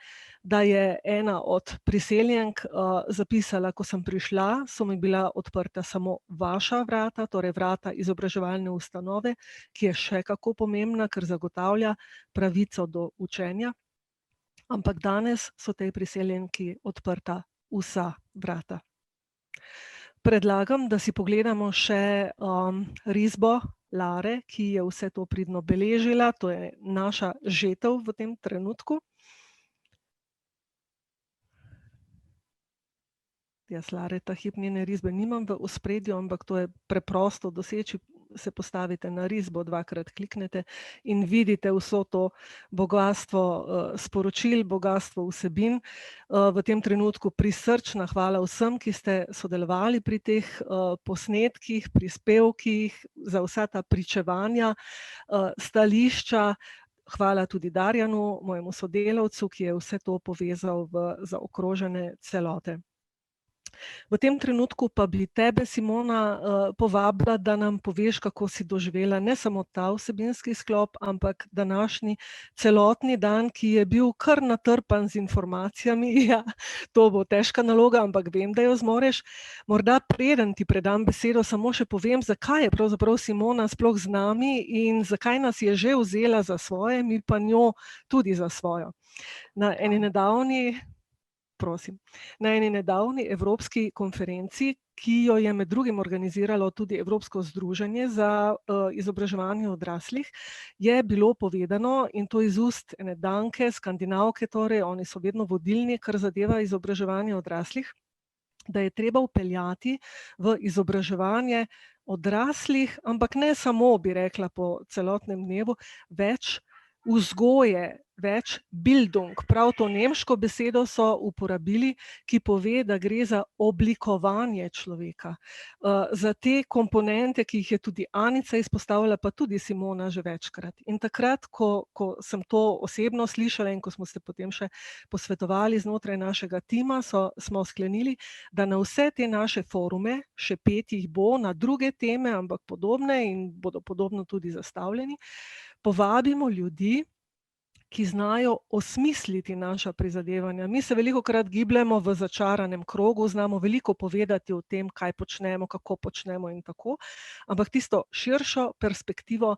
da je ena od priseljenk zapisala, ko sem prišla, so mi bila odprta samo vaša vrata, torej vrata izobraževalne ustanove, ki je še kako pomembna, ker zagotavlja pravico do učenja, ampak danes so tej priseljenki odprta vsa vrata. Predlagam, da si pogledamo še risbo Lare, ki je vse to pridno beležila, to je naša žetev v tem trenutku. Jaz Lare ta hip njene risbe nimam v ospredju, ampak to je preprosto doseči, se postavite na risbo, dvakrat kliknete in vidite vso to bogastvo sporočil, bogastvo vsebin. V tem trenutku prisrčna hvala vsem, ki ste sodelovali pri teh posnetkih, prispevkih, za vsa ta pričevanja, stališča. Hvala tudi Darjanu, mojemu sodelavcu, ki je vse to povezal v zaokrožene celote. V tem trenutku pa bi tebe, Simona, povabila, da nam poveš, kako si doživela ne samo ta vsebinski sklop, ampak današnji celotni dan, ki je bil kar natrpan z informacijami. Ja, to bo težka naloga, ampak vem, da jo zmoreš. Morda preden ti predam besedo, samo še povem, zakaj je pravzaprav Simona sploh z nami in zakaj nas je že vzela za svoje, mi pa njo tudi za svojo. Na eni nedavni evropski konferenci, ki jo je med drugim organiziralo tudi Evropsko združenje za izobraževanje odraslih, je bilo povedano, in to iz ust ene Danke, Skandinavke, torej oni so vedno vodilni, kar zadeva izobraževanje odraslih, da je treba vpeljati v izobraževanje odraslih, ampak ne samo, bi rekla po celotnem dnevu, več vzgoje, več Bildung, prav to nemško besedo so uporabili, ki pove, da gre za oblikovanje človeka. Za te komponente, ki jih je tudi Anica izpostavila, pa tudi Simona že večkrat. In takrat, ko sem to osebno slišala in ko smo se potem še posvetovali znotraj našega tima, smo sklenili, da na vse te naše forume, še 5 jih bo na druge teme, ampak podobne in bodo podobno tudi zastavljeni, povabimo ljudi, ki znajo osmisliti naša prizadevanja. Mi se velikokrat gibljemo v začaranem krogu, znamo veliko povedati o tem, kaj počnemo, kako počnemo in tako, ampak tisto širšo perspektivo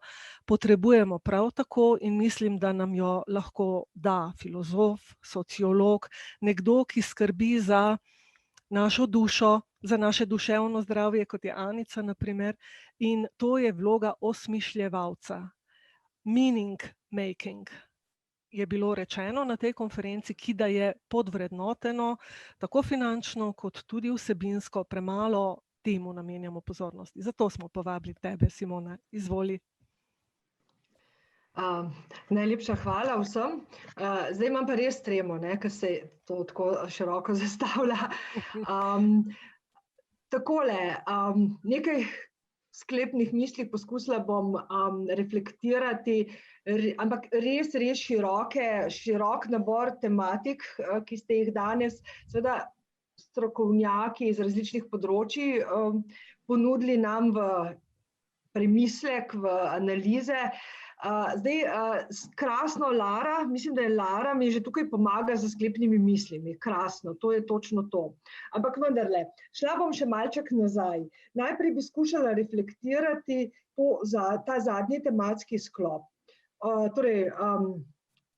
potrebujemo prav tako in mislim, da nam jo lahko da filozof, sociolog, nekdo, ki skrbi za našo dušo, za naše duševno zdravje, kot je Anica, na primer, in to je vloga osmišljevalca. Meaning making je bilo rečeno na tej konferenci, ki da je podvrednoteno, tako finančno kot tudi vsebinsko, premalo temu namenjamo pozornosti. Zato smo povabili tebe, Simona. Izvoli. Najlepša hvala vsem. Zdaj imam pa res tremo, ker se to tako široko zastavlja. Takole, nekaj sklepnih misli poskusila bom reflektirati, ampak res širok nabor tematik, ki ste jih danes seveda strokovnjaki iz različnih področij ponudili nam v premislek, v analize. Zdaj, krasno Lara, mislim, da je Lara mi že tukaj pomaga z sklepnimi mislimi. Krasno, to je točno to. Ampak vendarle, šla bom še malček nazaj. Najprej bi skušala reflektirati ta zadnji tematski sklop. Torej,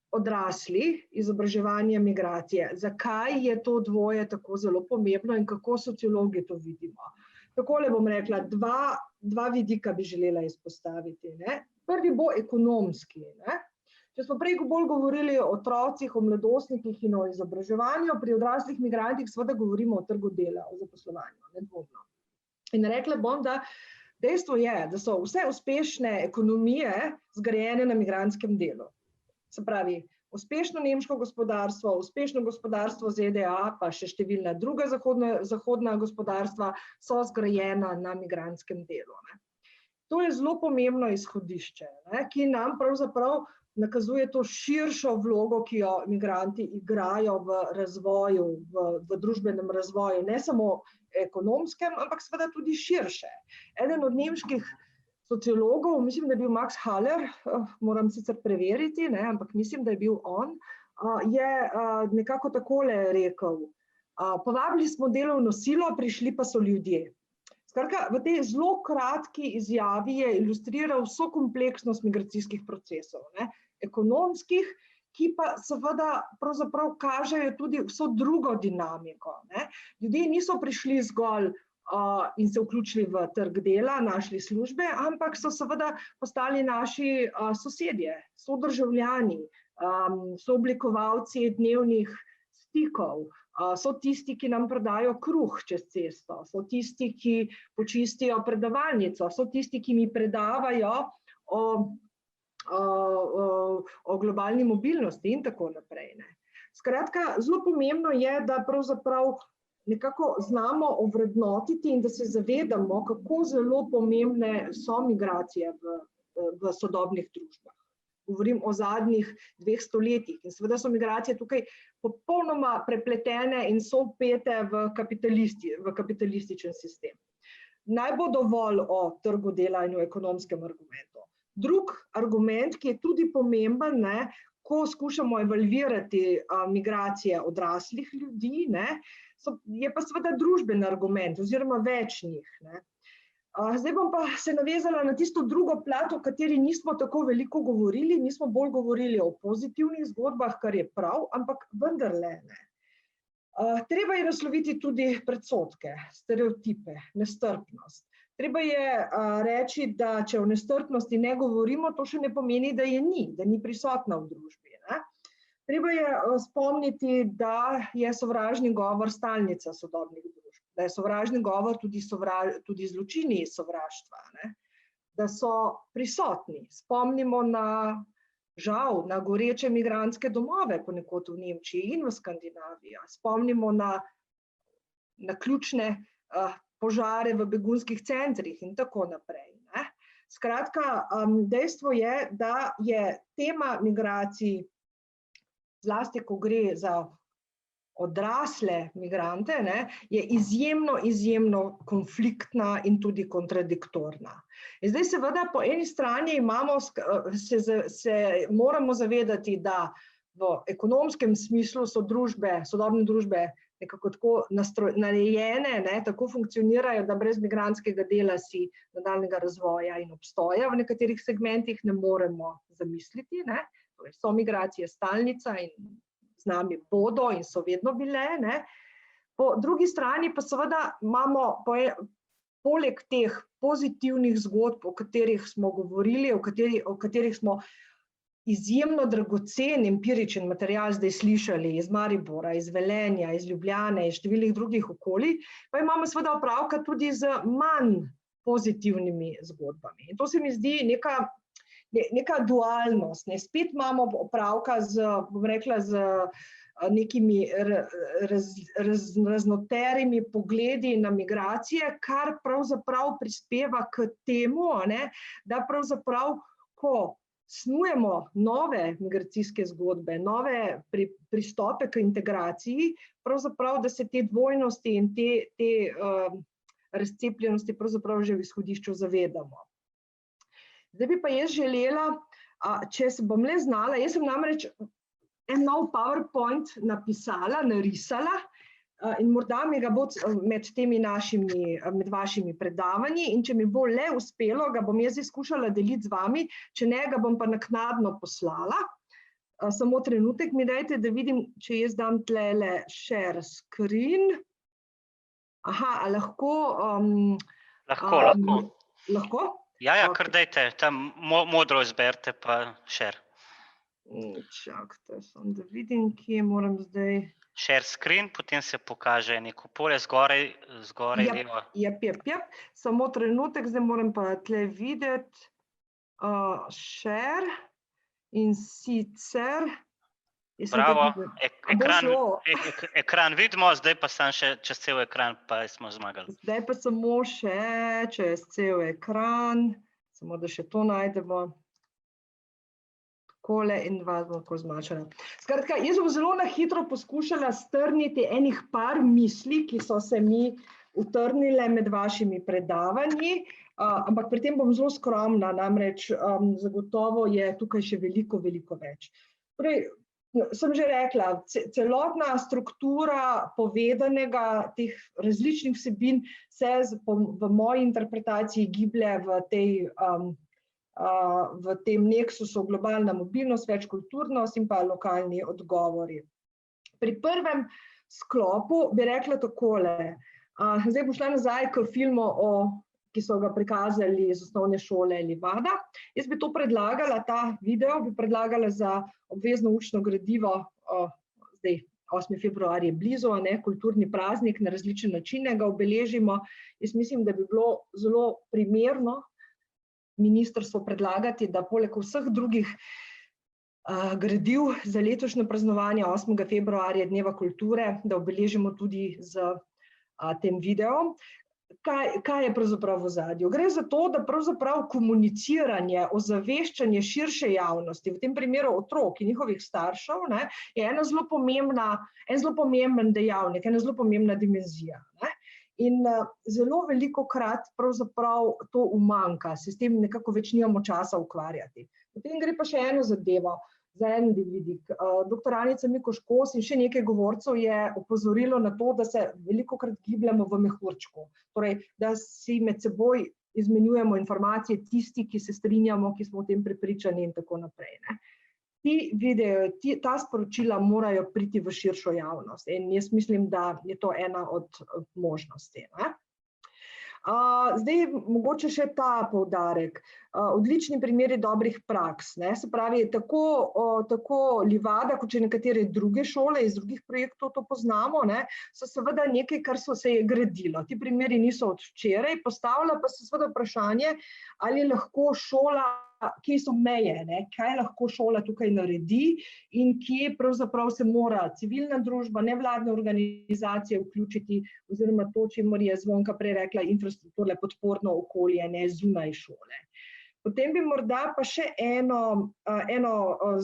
odrasli, izobraževanje, migracije. Zakaj je to dvoje tako zelo pomembno in kako sociologi to vidimo? Takole bom rekla, dva vidika bi želela izpostaviti. Prvi bo ekonomski. Če smo prej bolj govorili o otrocih, o mladostnikih in o izobraževanju, pri odraslih migrantih seveda govorimo o trgu dela, o zaposlovanju, nedvomno. In rekla bom, da dejstvo je, da so vse uspešne ekonomije zgrajene na migrantskem delu. Se pravi, uspešno nemško gospodarstvo, uspešno gospodarstvo ZDA, pa še številna druga zahodna gospodarstva so zgrajena na migrantskem delu. To je zelo pomembno izhodišče, ki nam pravzaprav nakazuje to širšo vlogo, ki jo migranti igrajo v razvoju, v družbenem razvoju, ne samo ekonomskem, ampak seveda tudi širše. Eden od nemških sociologov, mislim, da je bil Max Haller, moram sicer preveriti, ampak mislim, da je bil on, je nekako takole rekel: povabili smo delovno silo, prišli pa so ljudje. Skratka, v tej zelo kratki izjavi je ilustriral vso kompleksnost migracijskih procesov, ekonomskih, ki pa seveda pravzaprav kažejo tudi vso drugo dinamiko. Ljudje niso prišli zgolj in se vključili v trg dela, našli službe, ampak so seveda postali naši sosedje, sodržavljani, sooblikovalci dnevnih stikov, so tisti, ki nam prodajo kruh čez cesto, so tisti, ki počistijo predavalnico, so tisti, ki mi predavajo o globalni mobilnosti in tako naprej. Skratka, zelo pomembno je, da pravzaprav nekako znamo ovrednotiti in da se zavedamo, kako zelo pomembne so migracije v sodobnih družbah. Govorim o zadnjih 2 stoletjih in seveda so migracije tukaj popolnoma prepletene in so vpete v kapitalističen sistem. Naj bo dovolj o trgu dela in o ekonomskem argumentu. Drug argument, ki je tudi pomemben, ko skušamo evalvirati migracije odraslih ljudi, je pa seveda družben argument oziroma več njih. Zdaj bom pa se navezala na tisto drugo plat, o kateri nismo tako veliko govorili, nismo bolj govorili o pozitivnih zgodbah, kar je prav, ampak vendarle ne. Treba je nasloviti tudi predsodke, stereotipe, nestrpnost. Treba je reči, da če o nestrpnosti ne govorimo, to še ne pomeni, da je ni, da ni prisotna v družbi. Treba je spomniti, da je sovražni govor stalnica sodobnih družb, da je sovražni govor tudi zločini iz sovraštva, da so prisotni. Spomnimo žal na goreče migrantske domove, ponekod v Nemčiji in v Skandinaviji. Spomnimo na ključne požare v begunskih centrih in tako naprej. Skratka, dejstvo je, da je tema migracij, zlasti ko gre za odrasle migrante, je izjemno konfliktna in tudi kontradiktorna. In zdaj seveda po eni strani se moramo zavedati, da v ekonomskem smislu so sodobne družbe nekako tako narejene, tako funkcionirajo, da brez migrantskega dela si nadaljnjega razvoja in obstoja v nekaterih segmentih ne moremo zamisliti. Torej so migracije stalnica in z nami bodo in so vedno bile. Po drugi strani pa seveda imamo poleg teh pozitivnih zgodb, o katerih smo govorili, o katerih smo izjemno dragocen empiričen material zdaj slišali iz Maribora, iz Velenja, iz Ljubljane, iz številnih drugih okolij, pa imamo seveda opravka tudi z manj pozitivnimi zgodbami. In to se mi zdi neka dualnost. Spet imamo opravka z nekimi raznoterimi pogledi na migracije, kar pravzaprav prispeva k temu, da pravzaprav, ko snujemo nove migracijske zgodbe, nove pristope k integraciji, pravzaprav, da se te dvojnosti in te razcepljenosti pravzaprav že v izhodišču zavedamo. Zdaj bi pa jaz želela, če se bom le znala, jaz sem namreč en nov PowerPoint narisala in morda mi ga bo med vašimi predavanji in če mi bo le uspelo, ga bom jaz skušala deliti z vami, če ne, ga bom pa naknadno poslala. Samo trenutek mi dajte, da vidim, če jaz dam tlele share screen. Aha, a lahko? Lahko? Ja, kar dajte, tam modro izberite pa share. Čakajte, samo da vidim, kje moram zdaj... Share screen, potem se pokaže neko polje zgoraj levo. Jep. Samo trenutek, zdaj moram pa tle videti share in sicer... Bravo, ekran vidimo, zdaj pa sam še čez cel ekran, pa smo zmagali. Zdaj pa samo še čez cel ekran, samo da še to najdemo. Takole in dva bomo tako zmanjšala. Skratka, jaz bom zelo na hitro poskušala strniti enih par misli, ki so se mi utrnile med vašimi predavanji, ampak pri tem bom zelo skromna, namreč zagotovo je tukaj še veliko več. Torej, sem že rekla, celotna struktura povedanega teh različnih vsebin se v moji interpretaciji giblje v tem neksusu globalna mobilnost, večkulturnost in pa lokalni odgovori. Pri prvem sklopu bi rekla takole, zdaj bom šla nazaj k filmu, ki so ga prikazali iz osnovne šole Livada. Jaz bi to predlagala, ta video bi predlagala za obvezno učno gradivo, zdaj 8. februar je blizu, kulturni praznik, na različne načine ga obeležimo. Jaz mislim, da bi bilo zelo primerno ministrstvo predlagati, da poleg vseh drugih gradiv za letošnje praznovanje 8. februarja Dneva kulture, da obeležimo tudi z tem videom. Kaj je pravzaprav v ozadju? Gre za to, da pravzaprav komuniciranje, ozaveščanje širše javnosti, v tem primeru otrok in njihovih staršev, je en zelo pomemben dejavnik, ena zelo pomembna dimenzija. In zelo velikokrat pravzaprav to umanjka, se s tem nekako več nimamo časa ukvarjati. Potem gre pa še eno zadevo, za en vidik. Dr. Anica Mikoš Kos in še nekaj govorcev je opozorilo na to, da se velikokrat gibljamo v mehurčku. Torej, da si med seboj izmenjujemo informacije tisti, ki se strinjamo, ki smo o tem prepričani in tako naprej. Ta sporočila morajo priti v širšo javnost in jaz mislim, da je to ena od možnosti. Zdaj, mogoče še ta poudarek. Odlični primeri dobrih praks. Se pravi, tako Livada, kot še nekatere druge šole iz drugih projektov to poznamo, so seveda nekaj, kar se je gradilo. Ti primeri niso od včeraj, postavlja pa se seveda vprašanje, ali lahko šola, kje so meje, kaj lahko šola tukaj naredi in kje pravzaprav se mora civilna družba, nevladne organizacije vključiti, oziroma to, čemur je Zvonka prej rekla, infrastrukturne podporno okolje, zunaj šole. Potem bi morda pa še eno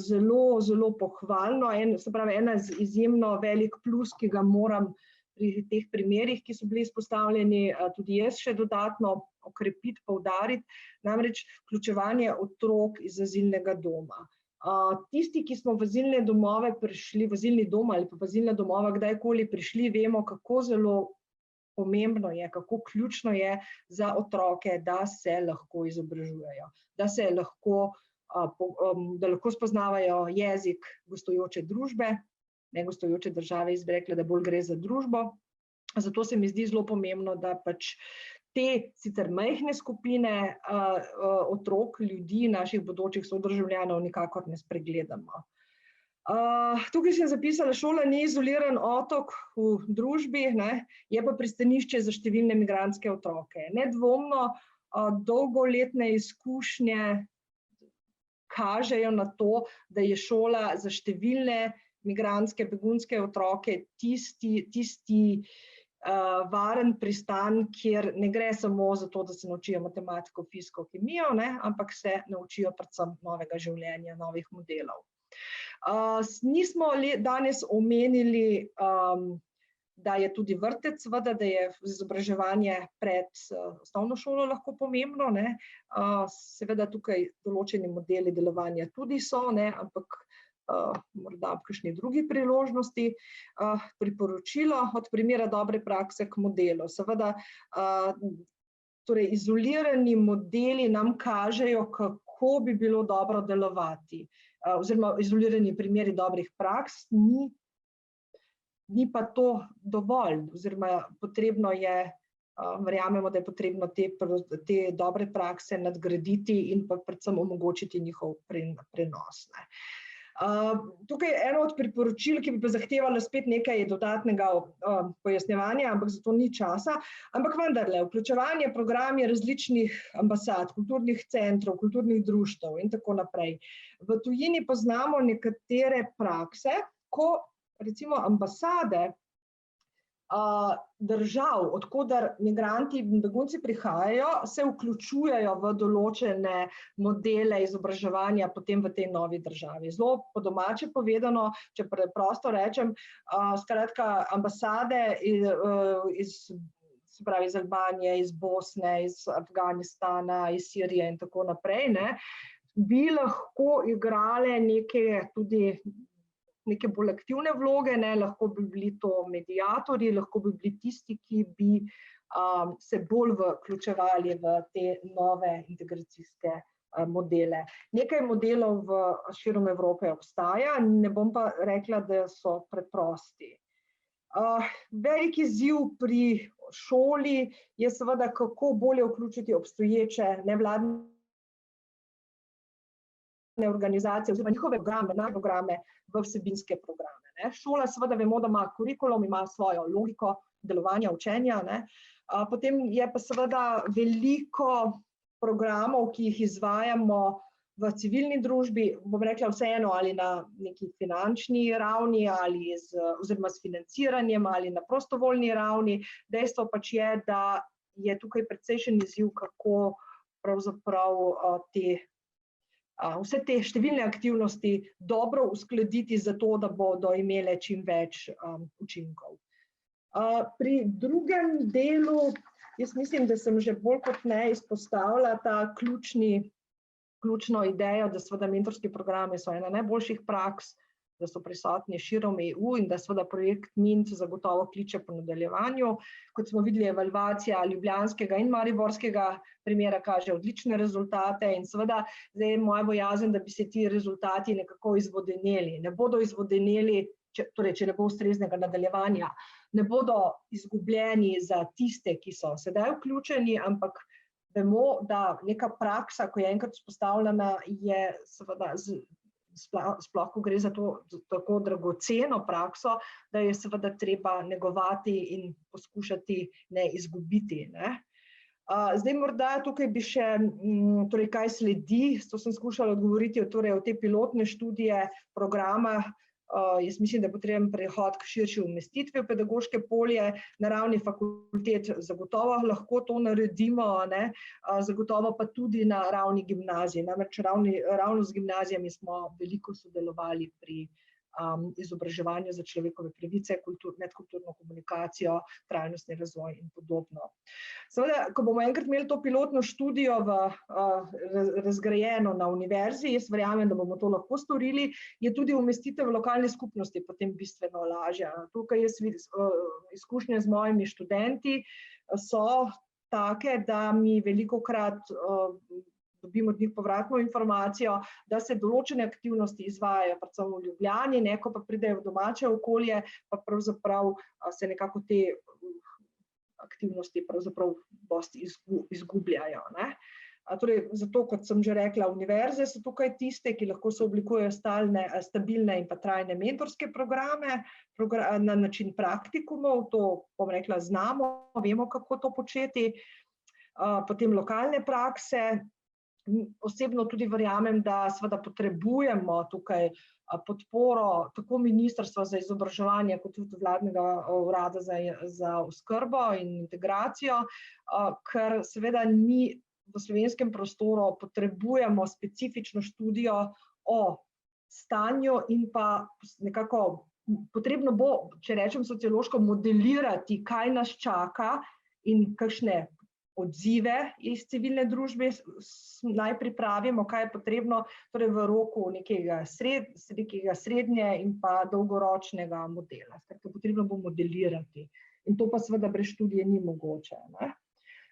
zelo pohvalno, se pravi, ena izjemno velik plus, ki ga moram pri teh primerih, ki so bili izpostavljeni, tudi jaz še dodatno okrepiti, poudariti, namreč vključevanje otrok iz azilnega doma. Tisti, ki smo v azilne domove prišli, v azilni dom ali pa v azilna domova kdajkoli prišli, vemo, kako zelo pomembno je, kako ključno je za otroke, da se lahko izobražujejo, da lahko spoznavajo jezik gostujoče družbe, ne gostujoče države, jaz bi rekla, da bolj gre za družbo. Zato se mi zdi zelo pomembno, da pač te sicer majhne skupine otrok, ljudi, naših bodočih sodržavljanov nikakor ne spregledamo. Tukaj sem zapisala, šola ni izoliran otok v družbi, je pa pristanišče za številne migrantske otroke. Nedvomno dolgoletne izkušnje kažejo na to, da je šola za številne migrantske, begunske otroke tisti varen pristan, kjer ne gre samo za to, da se naučijo matematiko, fiziko, kemijo, ampak se naučijo predvsem novega življenja, novih modelov. Nismo danes omenili, da je tudi vrtec, seveda, da je izobraževanje pred osnovno šolo lahko pomembno. Seveda tukaj določeni modeli delovanja tudi so, ampak morda v kakšni drugi priložnosti. Priporočilo od primera dobre prakse k modelu. Seveda, torej izolirani modeli nam kažejo, kako bi bilo dobro delovati. Oziroma izolirani primeri dobrih praks, ni pa to dovolj, oziroma potrebno je, verjamemo, da je potrebno te dobre prakse nadgraditi in pa predvsem omogočiti njihov prenos. Tukaj eno od priporočil, ki bi pa zahtevala spet nekaj dodatnega pojasnjevanja, ampak za to ni časa, ampak vendarle, vključevanje programi različnih ambasad, kulturnih centrov, kulturnih društev in tako naprej. V tujini poznamo nekatere prakse, ko recimo ambasade držav, od koder migranti in begunci prihajajo, se vključujejo v določene modele izobraževanja potem v tej novi državi. Zelo po domače povedano, če preprosto rečem, skratka ambasade se pravi iz Albanije, iz Bosne, iz Afganistana, iz Sirije in tako naprej, bi lahko igrale neke bolj aktivne vloge, lahko bi bili to mediatorji, lahko bi bili tisti, ki bi se bolj vključevali v te nove integracijske modele. Nekaj modelov širom Evrope obstaja, ne bom pa rekla, da so preprosti. Velik izziv pri šoli je seveda, kako bolje vključiti obstoječe nevladne organizacije oziroma njihove programe v vsebinske programe. Šola seveda vemo, da ima kurikulum, ima svojo logiko delovanja, učenja. Potem je pa seveda veliko programov, ki jih izvajamo v civilni družbi, bom rekla vseeno ali na neki finančni ravni ali oziroma s financiranjem ali na prostovoljni ravni. Dejstvo pač je, da je tukaj precejšen izziv, kako pravzaprav vse te številne aktivnosti dobro uskladiti za to, da bodo imele čim več učinkov. Pri drugem delu, jaz mislim, da sem že bolj kot ne izpostavila ta ključno idejo, da seveda mentorski programi so ena najboljših praks, da so prisotni širom EU in da seveda projekt MINT zagotovo kliče po nadaljevanju. Kot smo videli, evalvacija ljubljanskega in mariborskega primera kaže odlične rezultate in seveda zdaj je moja bojazen, da bi se ti rezultati nekako izvodeneli. Ne bodo izvodeneli, torej če ne bo ustreznega nadaljevanja, ne bodo izgubljeni za tiste, ki so sedaj vključeni, ampak vemo, da neka praksa, ko je enkrat vzpostavljena, je seveda sploh, ko gre za to tako dragoceno prakso, da je seveda treba negovati in poskušati ne izgubiti. Zdaj morda tukaj bi še, torej kaj sledi, to sem skušala odgovoriti o te pilotne študije programa. Jaz mislim, da je potreben prehod k širši umestitvi v pedagoške polje. Na ravni fakultet zagotovo lahko to naredimo, zagotovo pa tudi na ravni gimnazij. Namreč ravno z gimnazijami smo veliko sodelovali pri izobraževanja za človekove pravice, medkulturno komunikacijo, trajnostni razvoj in podobno. Seveda, ko bomo enkrat imeli to pilotno študijo razgrajeno na univerzi, jaz verjamem, da bomo to lahko storili, je tudi umestitev v lokalne skupnosti potem bistveno lažja. Tukaj jaz izkušnje z mojimi študenti so take, da mi velikokrat dobimo od njih povratno informacijo, da se določene aktivnosti izvajajo predvsem v Ljubljani, ko pa pridejo v domače okolje, pa pravzaprav se nekako te aktivnosti pravzaprav dosti izgubljajo. Torej, zato, kot sem že rekla, univerze so tukaj tiste, ki lahko se oblikujejo stabilne in pa trajne mentorske programe na način praktikumov, to bom rekla znamo, vemo, kako to početi, potem lokalne prakse. Osebno tudi verjamem, da seveda potrebujemo tukaj podporo tako Ministrstva za izobraževanje kot tudi vladnega urada za oskrbo in integracijo, ker seveda mi v slovenskem prostoru potrebujemo specifično študijo o stanju in pa nekako potrebno bo, če rečem sociološko, modelirati, kaj nas čaka in kakšne odzive iz civilne družbe naj pripravimo, kaj je potrebno torej v roku nekega srednje in pa dolgoročnega modela. Skratka, potrebno bo modelirati in to pa seveda brez študije ni mogoče.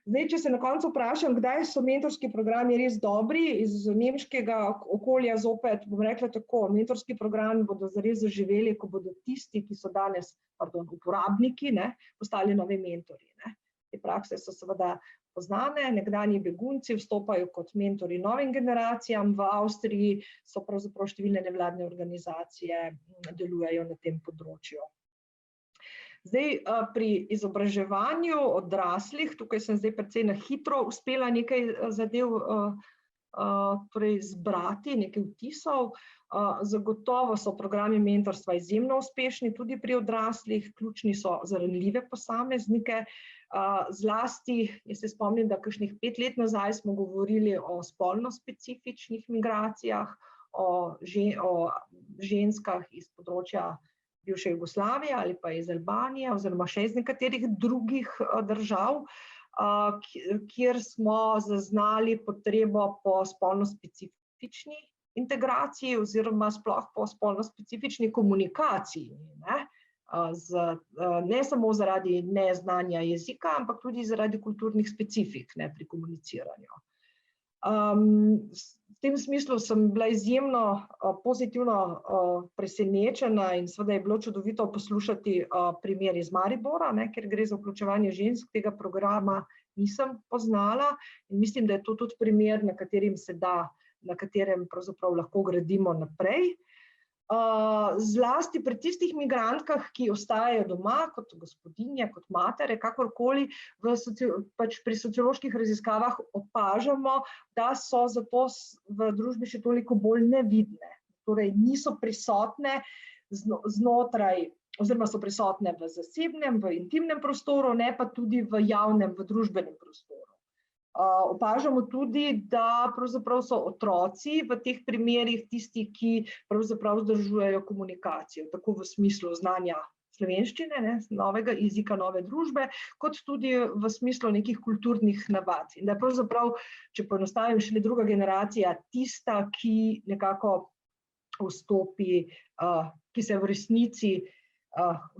Zdaj, če se na koncu vprašam, kdaj so mentorski programi res dobri, iz nemškega okolja zopet bom rekla tako, mentorski programi bodo zares zaživeli, ko bodo tisti, ki so danes uporabniki, postali novi mentorji. Te prakse so seveda poznane, nekdanji begunci vstopajo kot mentori novim generacijam, v Avstriji so pravzaprav številne nevladne organizacije delujejo na tem področju. Zdaj, pri izobraževanju odraslih, tukaj sem zdaj precej na hitro uspela nekaj zadev torej zbrati, nekaj vtisov. Zagotovo so programi mentorstva izjemno uspešni, tudi pri odraslih, ključni so za ranljive posameznike. Zlasti, jaz se spomnim, da kakšnih 5 let nazaj smo govorili o spolno specifičnih migracijah, o ženskah iz področja bivše Jugoslavije ali pa iz Albanije oziroma še iz nekaterih drugih držav, kjer smo zaznali potrebo po spolno specifični integraciji oziroma sploh po spolno specifični komunikaciji. Ne samo zaradi neznanja jezika, ampak tudi zaradi kulturnih specifik pri komuniciranju. V tem smislu sem bila izjemno pozitivno presenečena in seveda je bilo čudovito poslušati primer iz Maribora, ker gre za vključevanje žensk, tega programa nisem poznala in mislim, da je to tudi primer, na katerem pravzaprav lahko gradimo naprej. Zlasti pri tistih migrantkah, ki ostajajo doma kot gospodinje, kot matere, kakorkoli, pri socioloških raziskavah opažamo, da so zato v družbi še toliko bolj nevidne. Torej niso prisotne znotraj, oziroma so prisotne v zasebnem, v intimnem prostoru, ne pa tudi v javnem, v družbenem prostoru. Opažamo tudi, da pravzaprav so otroci v teh primerih tisti, ki pravzaprav vzdržujejo komunikacijo, tako v smislu znanja slovenščine, novega jezika, nove družbe, kot tudi v smislu nekih kulturnih navad. In da je pravzaprav, če poenostavim, šele druga generacija tista, ki nekako vstopi, ki se v resnici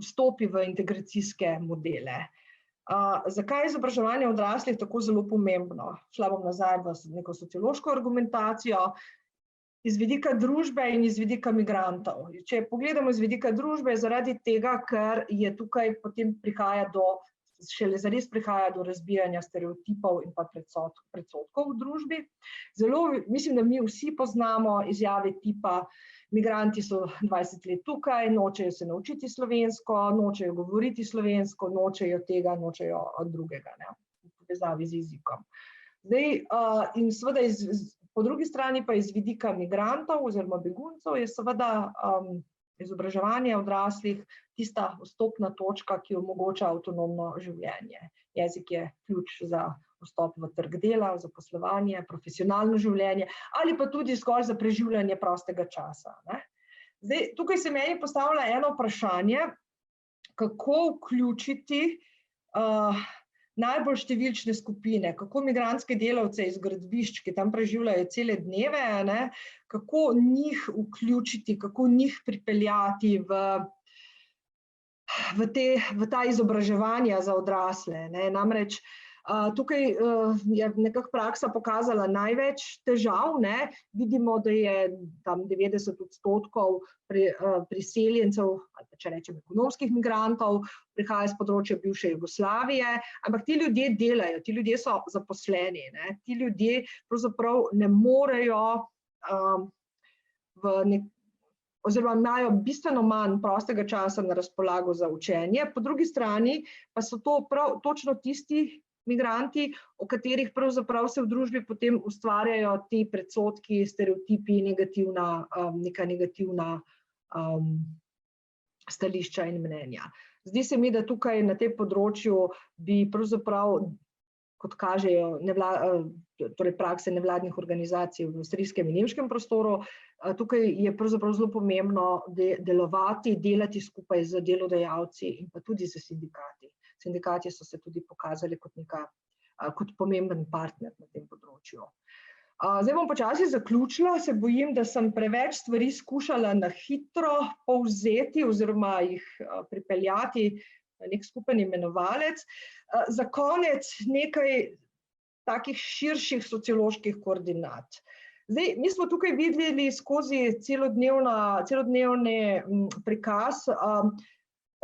vstopi v integracijske modele. Zakaj je izobraževanje odraslih tako zelo pomembno? Šla bom nazaj v neko sociološko argumentacijo, iz vidika družbe in iz vidika migrantov. Če pogledamo iz vidika družbe, zaradi tega, ker je tukaj potem šele zares prihaja do razbijanja stereotipov in pa predsodkov v družbi. Mislim, da mi vsi poznamo izjave tipa: migranti so 20 let tukaj, nočejo se naučiti slovensko, nočejo govoriti slovensko, nočejo tega, nočejo drugega, v povezavi z jezikom. In seveda po drugi strani pa iz vidika migrantov oziroma beguncev je seveda izobraževanje odraslih tista vstopna točka, ki omogoča avtonomno življenje. Jezik je ključ za vstop v trg dela, za zaposlovanje, profesionalno življenje ali pa tudi zgolj za preživljanje prostega časa. Zdaj, tukaj se meni postavlja eno vprašanje, kako vključiti najbolj številčne skupine, kako migrantske delavce iz gradbišč, ki tam preživljajo cele dneve, ne, kako njih vključiti, kako njih pripeljati v ta izobraževanja za odrasle. Ne. Namreč tukaj je nekako praksa pokazala največ težav. Ne. Vidimo, da je tam 90% priseljencev, ali pa če rečem ekonomskih migrantov, prihaja z področja bivše Jugoslavije, ampak ti ljudje delajo, ti ljudje so zaposleni, ne. Ti ljudje pravzaprav ne morejo oziroma imajo bistveno manj prostega časa na razpolago za učenje, po drugi strani pa so to prav točno tisti migranti, o katerih pravzaprav se v družbi potem ustvarjajo ti predsodki, stereotipi, neka negativna stališča in mnenja. Zdi se mi, da tukaj na tem področju bi pravzaprav, kot kažejo torej prakse nevladnih organizacij v avstrijskem in nemškem prostoru, tukaj je pravzaprav zelo pomembno delovati, delati skupaj z delodajalci in pa tudi z sindikati. Sindikati so se tudi pokazali kot pomemben partner na tem področju. Zdaj bom počasi zaključila, se bojim, da sem preveč stvari skušala na hitro povzeti oziroma jih pripeljati na nek skupen imenovalec. Za konec nekaj takih širših socioloških koordinat. Zdaj, mi smo tukaj videli skozi celodnevni prikaz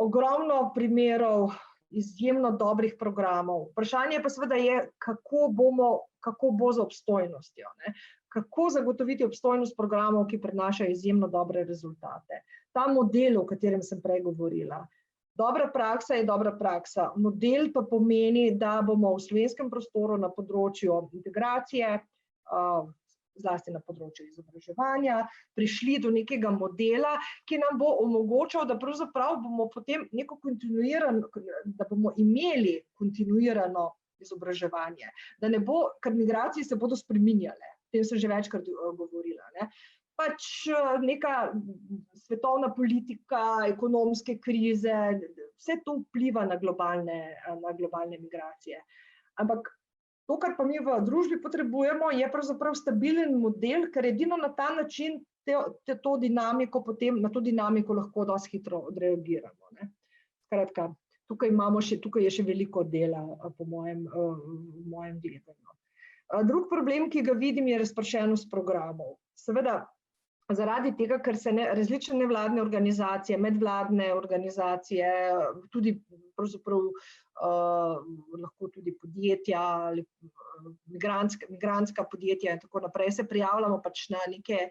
ogromno primerov izjemno dobrih programov. Vprašanje pa seveda je, kako bo z obstojnostjo, ne? Kako zagotoviti obstojnost programov, ki prinašajo izjemno dobre rezultate. Ta model, o katerem sem prej govorila. Dobra praksa je dobra praksa. Model pa pomeni, da bomo v slovenskem prostoru na področju integracije, zlasti na področju izobraževanja, prišli do nekega modela, ki nam bo omogočal, da pravzaprav bomo potem da bomo imeli kontinuirano izobraževanje. Da ne bo, ker migracije se bodo spreminjale, o tem sem že večkrat govorila, ne. Pač neka svetovna politika, ekonomske krize, vse to vpliva na globalne migracije. Ampak to, kar pa mi v družbi potrebujemo, je pravzaprav stabilen model, ker edino na ta način na to dinamiko lahko dosti hitro odreagiramo. Ne. Skratka, tukaj je še veliko dela, po mojem gledanju. Drug problem, ki ga vidim, je razpršenost programov. Seveda, zaradi tega, ker se različne nevladne organizacije, medvladne organizacije, tudi pravzaprav lahko tudi podjetja, migrantska podjetja in tako naprej, se prijavljamo pač na neke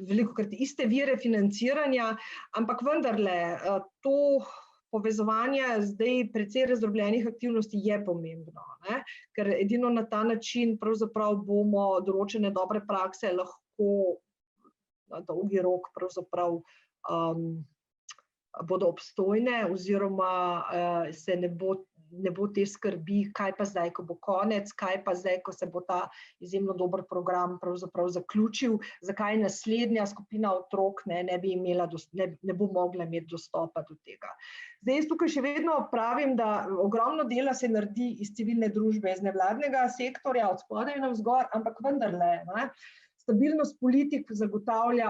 velikokrat iste vire financiranja, ampak vendarle to povezovanje zdaj precej razdrobljenih aktivnosti je pomembno, ne? Ker edino na ta način pravzaprav bomo določene dobre prakse lahko na dolgi rok pravzaprav bodo obstojne oziroma se ne bo te skrbi, kaj pa zdaj, ko bo konec, kaj pa zdaj, ko se bo ta izjemno dober program pravzaprav zaključil, zakaj naslednja skupina otrok ne bo mogla imeti dostopa do tega. Zdaj, jaz tukaj še vedno pravim, da ogromno dela se naredi iz civilne družbe, iz nevladnega sektorja, od spodaj navzgor, ampak vendarle, ne, stabilnost politik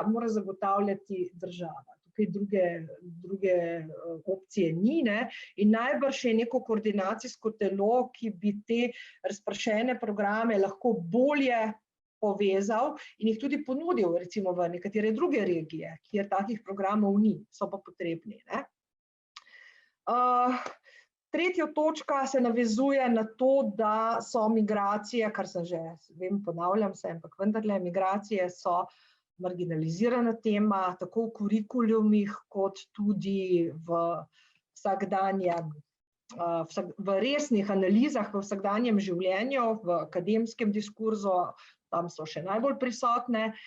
mora zagotavljati država. Tukaj druge opcije ni, ne? In najbrž je neko koordinacijsko telo, ki bi te razpršene programe lahko bolje povezal in jih tudi ponudil, recimo v nekatere druge regije, kjer takih programov ni, so pa potrebni, ne? Tretja točka se navezuje na to, da so migracije, kar sem že, ponavljam se, ampak vendarle, migracije so marginalizirana tema, tako v kurikulumih, kot tudi v resnih analizah, v vsakdanjem življenju, v akademskem diskurzu, tam so še najbolj prisotne,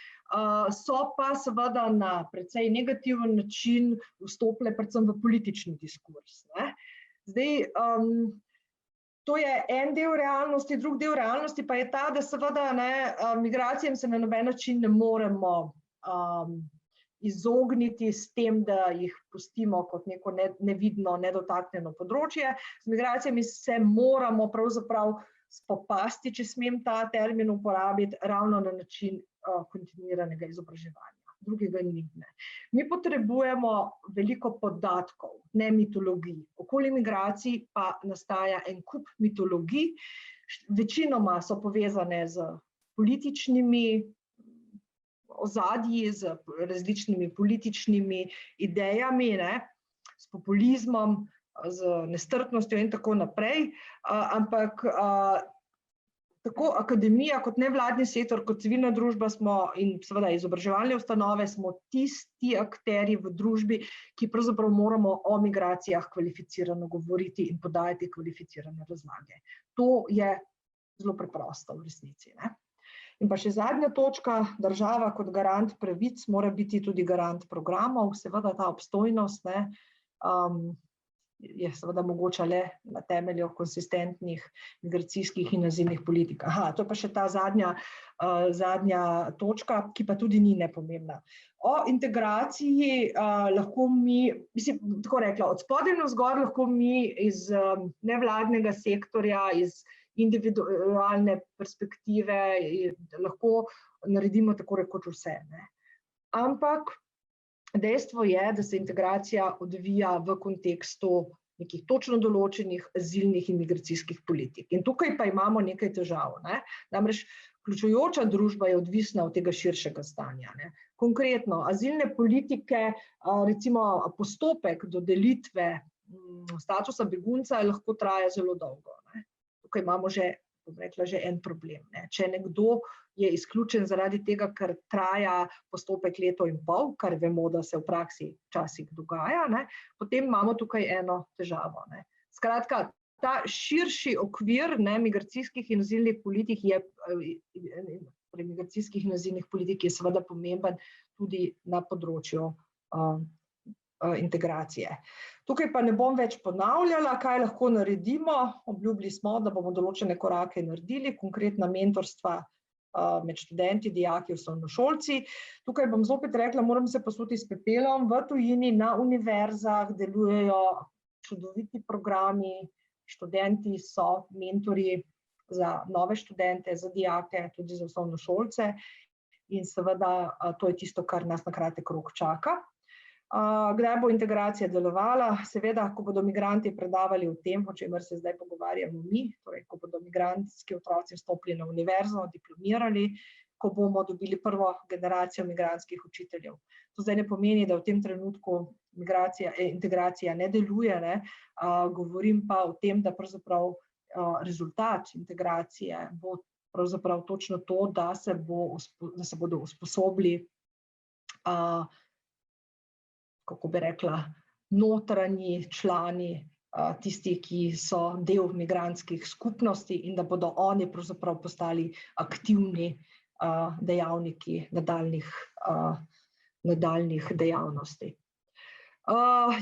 so pa seveda na precej negativen način vstopile predvsem v politični diskurs, ne. Zdaj, to je en del realnosti, drug del realnosti pa je ta, da seveda migracijam se na noben način ne moremo izogniti s tem, da jih pustimo kot neko nevidno, nedotaknjeno področje. Z migracijami se moramo pravzaprav spopasti, če smem ta termin uporabiti, ravno na način kontinuiranega izobraževanja. Drugega ni. Mi potrebujemo veliko podatkov, ne mitologij. Okoli migracij pa nastaja en kup mitologij, večinoma so povezane z političnimi ozadji, z različnimi političnimi idejami, s populizmom, z nestrpnostjo in tako naprej, ampak tako akademija kot nevladni sektor, kot civilna družba smo in seveda izobraževalne ustanove smo tisti akterji v družbi, ki pravzaprav moramo o migracijah kvalificirano govoriti in podajati kvalificirane razlage. To je zelo preprosto v resnici. In pa še zadnja točka, država kot garant pravic mora biti tudi garant programov, seveda ta obstojnost je seveda mogoča le na temelju konsistentnih migracijskih in azilnih politik. To je pa še ta zadnja točka, ki pa tudi ni nepomembna. O integraciji lahko mi, mislim, tako rekla, od spodaj navzgor lahko mi iz nevladnega sektorja, iz individualne perspektive lahko naredimo tako rekoč vse. Ampak dejstvo je, da se integracija odvija v kontekstu nekih točno določenih azilnih in migracijskih politik. In tukaj pa imamo nekaj težav. Namreč vključujoča družba je odvisna od tega širšega stanja. Konkretno, azilne politike, recimo postopek dodelitve statusa begunca lahko traja zelo dolgo. Tukaj imamo že, bom rekla, že en problem. Če nekdo je izključen zaradi tega, ker traja postopek leto in pol, kar vemo, da se v praksi včasih dogaja, potem imamo tukaj eno težavo. Skratka, ta širši okvir migracijskih in azilnih politik je seveda pomemben tudi na področju integracije. Tukaj pa ne bom več ponavljala, kaj lahko naredimo. Obljubili smo, da bomo določene korake naredili, konkretna mentorstva med študenti, dijaki, osnovnošolci. Tukaj bom zopet rekla, moram se posuti s pepelom. V tujini na univerzah delujejo čudoviti programi, študenti so mentorji za nove študente, za dijake, tudi za osnovnošolce. In seveda to je tisto, kar nas na kratek rok čaka. Kdaj bo integracija delovala? Seveda, ko bodo migranti predavali o tem, o čemer se zdaj pogovarjamo mi, torej, ko bodo migrantski otroci vstopili na univerzo, diplomirali, ko bomo dobili prvo generacijo migrantskih učiteljev. To zdaj ne pomeni, da v tem trenutku integracija ne deluje, govorim pa o tem, da pravzaprav rezultat integracije bo pravzaprav točno to, da se bodo usposobili kako bi rekla, notranji člani, tisti, ki so del migrantskih skupnosti in da bodo oni pravzaprav postali aktivni dejavniki nadaljnjih dejavnosti.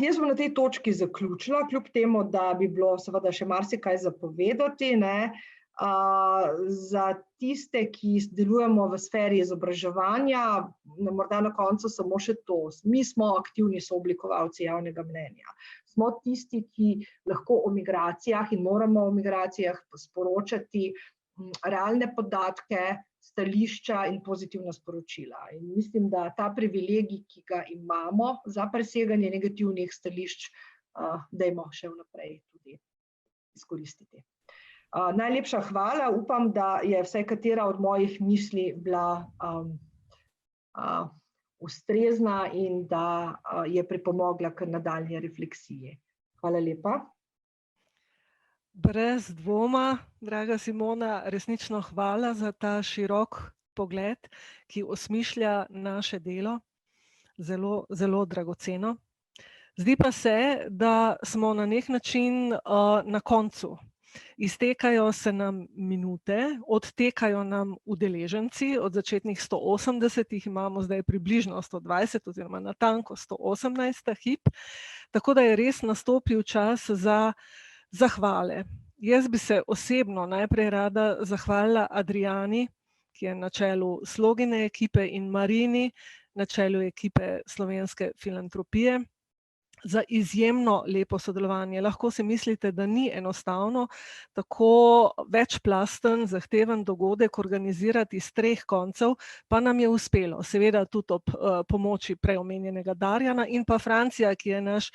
Jaz bom na tej točki zaključila, kljub temu, da bi bilo seveda še marsikaj zapovedati, za tiste, ki delujemo v sferi izobraževanja, morda na koncu samo še to. Mi smo aktivni sooblikovalci javnega mnenja. Smo tisti, ki lahko o migracijah in moramo o migracijah sporočati realne podatke, stališča in pozitivna sporočila. In mislim, da ta privilegij, ki ga imamo za preseganje negativnih stališč, dajmo še vnaprej tudi izkoristiti. Najlepša hvala, upam, da je vsaj katera od mojih misli bila ustrezna in da je pripomogla k nadaljnji refleksiji. Hvala lepa. Brez dvoma, draga Simona, resnično hvala za ta širok pogled, ki osmišlja naše delo, zelo, zelo dragoceno. Zdi pa se, da smo na nek način na koncu. Iztekajo se nam minute, odtekajo nam udeleženci, od začetnih 180 imamo zdaj približno 120 oziroma natanko 118 hip, tako da je res nastopil čas za zahvale. Jaz bi se osebno najprej rada zahvalila Adriani, ki je na čelu Slogine ekipe, in Marini, na čelu ekipe Slovenske filantropije, za izjemno lepo sodelovanje. Lahko si mislite, da ni enostavno tako večplasten, zahteven dogodek organizirati iz 3 koncev, pa nam je uspelo. Seveda tudi ob pomoči preomenjenega Darjana in pa Francija, ki je naš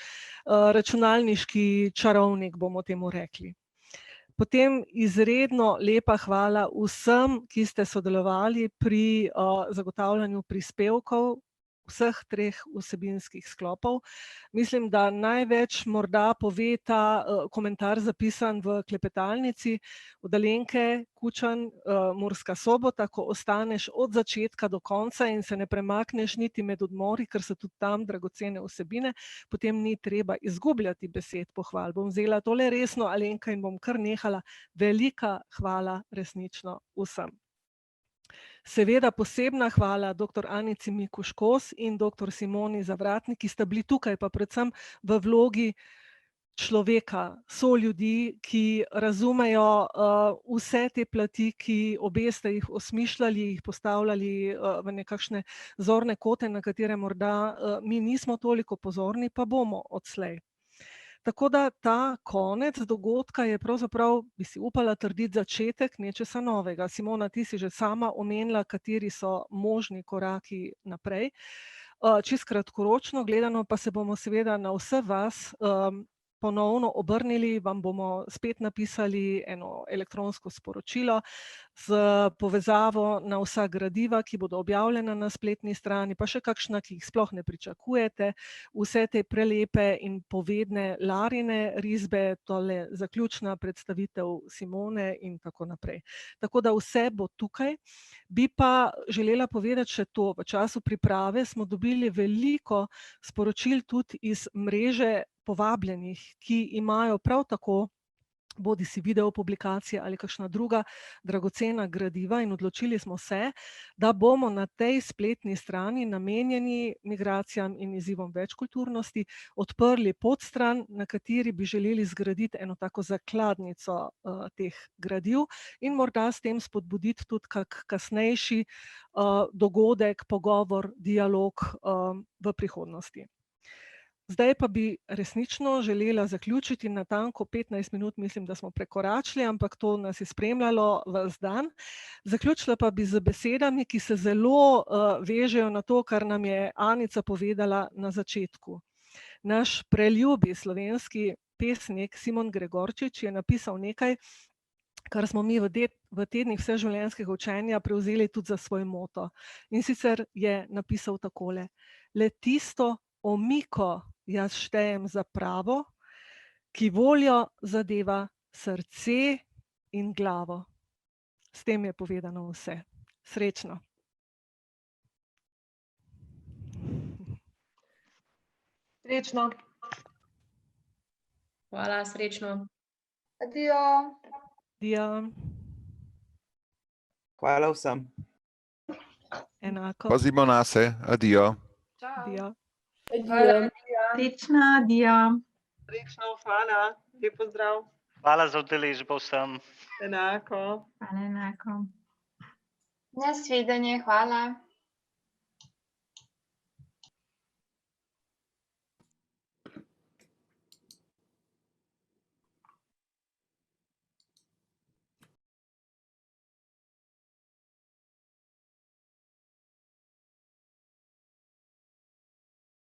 računalniški čarovnik, bomo temu rekli. Potem izredno lepa hvala vsem, ki ste sodelovali pri zagotavljanju prispevkov vseh 3 vsebinskih sklopov. Mislim, da največ morda pove ta komentar zapisan v klepetalnici od Alenke Kučan, Murska Sobota, ko ostaneš od začetka do konca in se ne premakneš niti med odmori, ker so tudi tam dragocene vsebine, potem ni treba izgubljati besed pohval. Bom vzela tole resno, Alenka, in bom kar nehala. Velika hvala resnično vsem. Seveda posebna hvala dr. Anici Mikuš-Kos in dr. Simoni Zavratnik, ki sta bili tukaj pa predvsem v vlogi človeka, soljudi, ki razumejo vse te plati, ki obe ste jih osmišljali, jih postavljali v nekakšne zorne kote, na katere morda mi nismo toliko pozorni, pa bomo odslej. Tako da ta konec dogodka je pravzaprav, bi si upala trditi, začetek nečesa novega. Simona, ti si že sama omenila, kateri so možni koraki naprej. Čisto kratkoročno gledano pa se bomo seveda na vse vas ponovno obrnili, vam bomo spet napisali eno elektronsko sporočilo z povezavo na vsa gradiva, ki bodo objavljena na spletni strani, pa še kakšna, ki jih sploh ne pričakujete, vse te prelepe in povedne Larine risbe, tole zaključna predstavitev Simone in tako naprej. Tako da vse bo tukaj. Bi pa želela povedati še to, v času priprave smo dobili veliko sporočil tudi iz mreže povabljenih, ki imajo prav tako bodisi video publikacije ali kakšna druga dragocena gradiva, in odločili smo se, da bomo na tej spletni strani, namenjeni migracijam in izzivom večkulturnosti, odprli podstran, na kateri bi želeli zgraditi eno tako zakladnico teh gradiv in morda s tem spodbuditi tudi kak kasnejši dogodek, pogovor, dialog v prihodnosti. Zdaj pa bi resnično želela zaključiti natanko 15 minut, mislim, da smo prekoračili, ampak to nas je spremljalo ves dan. Zaključila pa bi z besedami, ki se zelo vežejo na to, kar nam je Anica povedala na začetku. Naš preljubi slovenski pesnik Simon Gregorčič je napisal nekaj, kar smo mi v tednih vseživljenjskega učenja prevzeli tudi za svoj moto. In sicer je napisal takole: le tisto omiko jaz štejem za pravo, ki voljo zadeva srce in glavo. S tem je povedano vse. Srečno. Srečno. Hvala, srečno. Adijo. Adijo. Hvala vsem. Enako. Pazimo nase. Adijo. Adijo. Adijo. Srečno, adijo. Srečno, hvala. Lep pozdrav. Hvala za udeležbo vsem. Enako. Hvala, enako. Nasvidenje, hvala.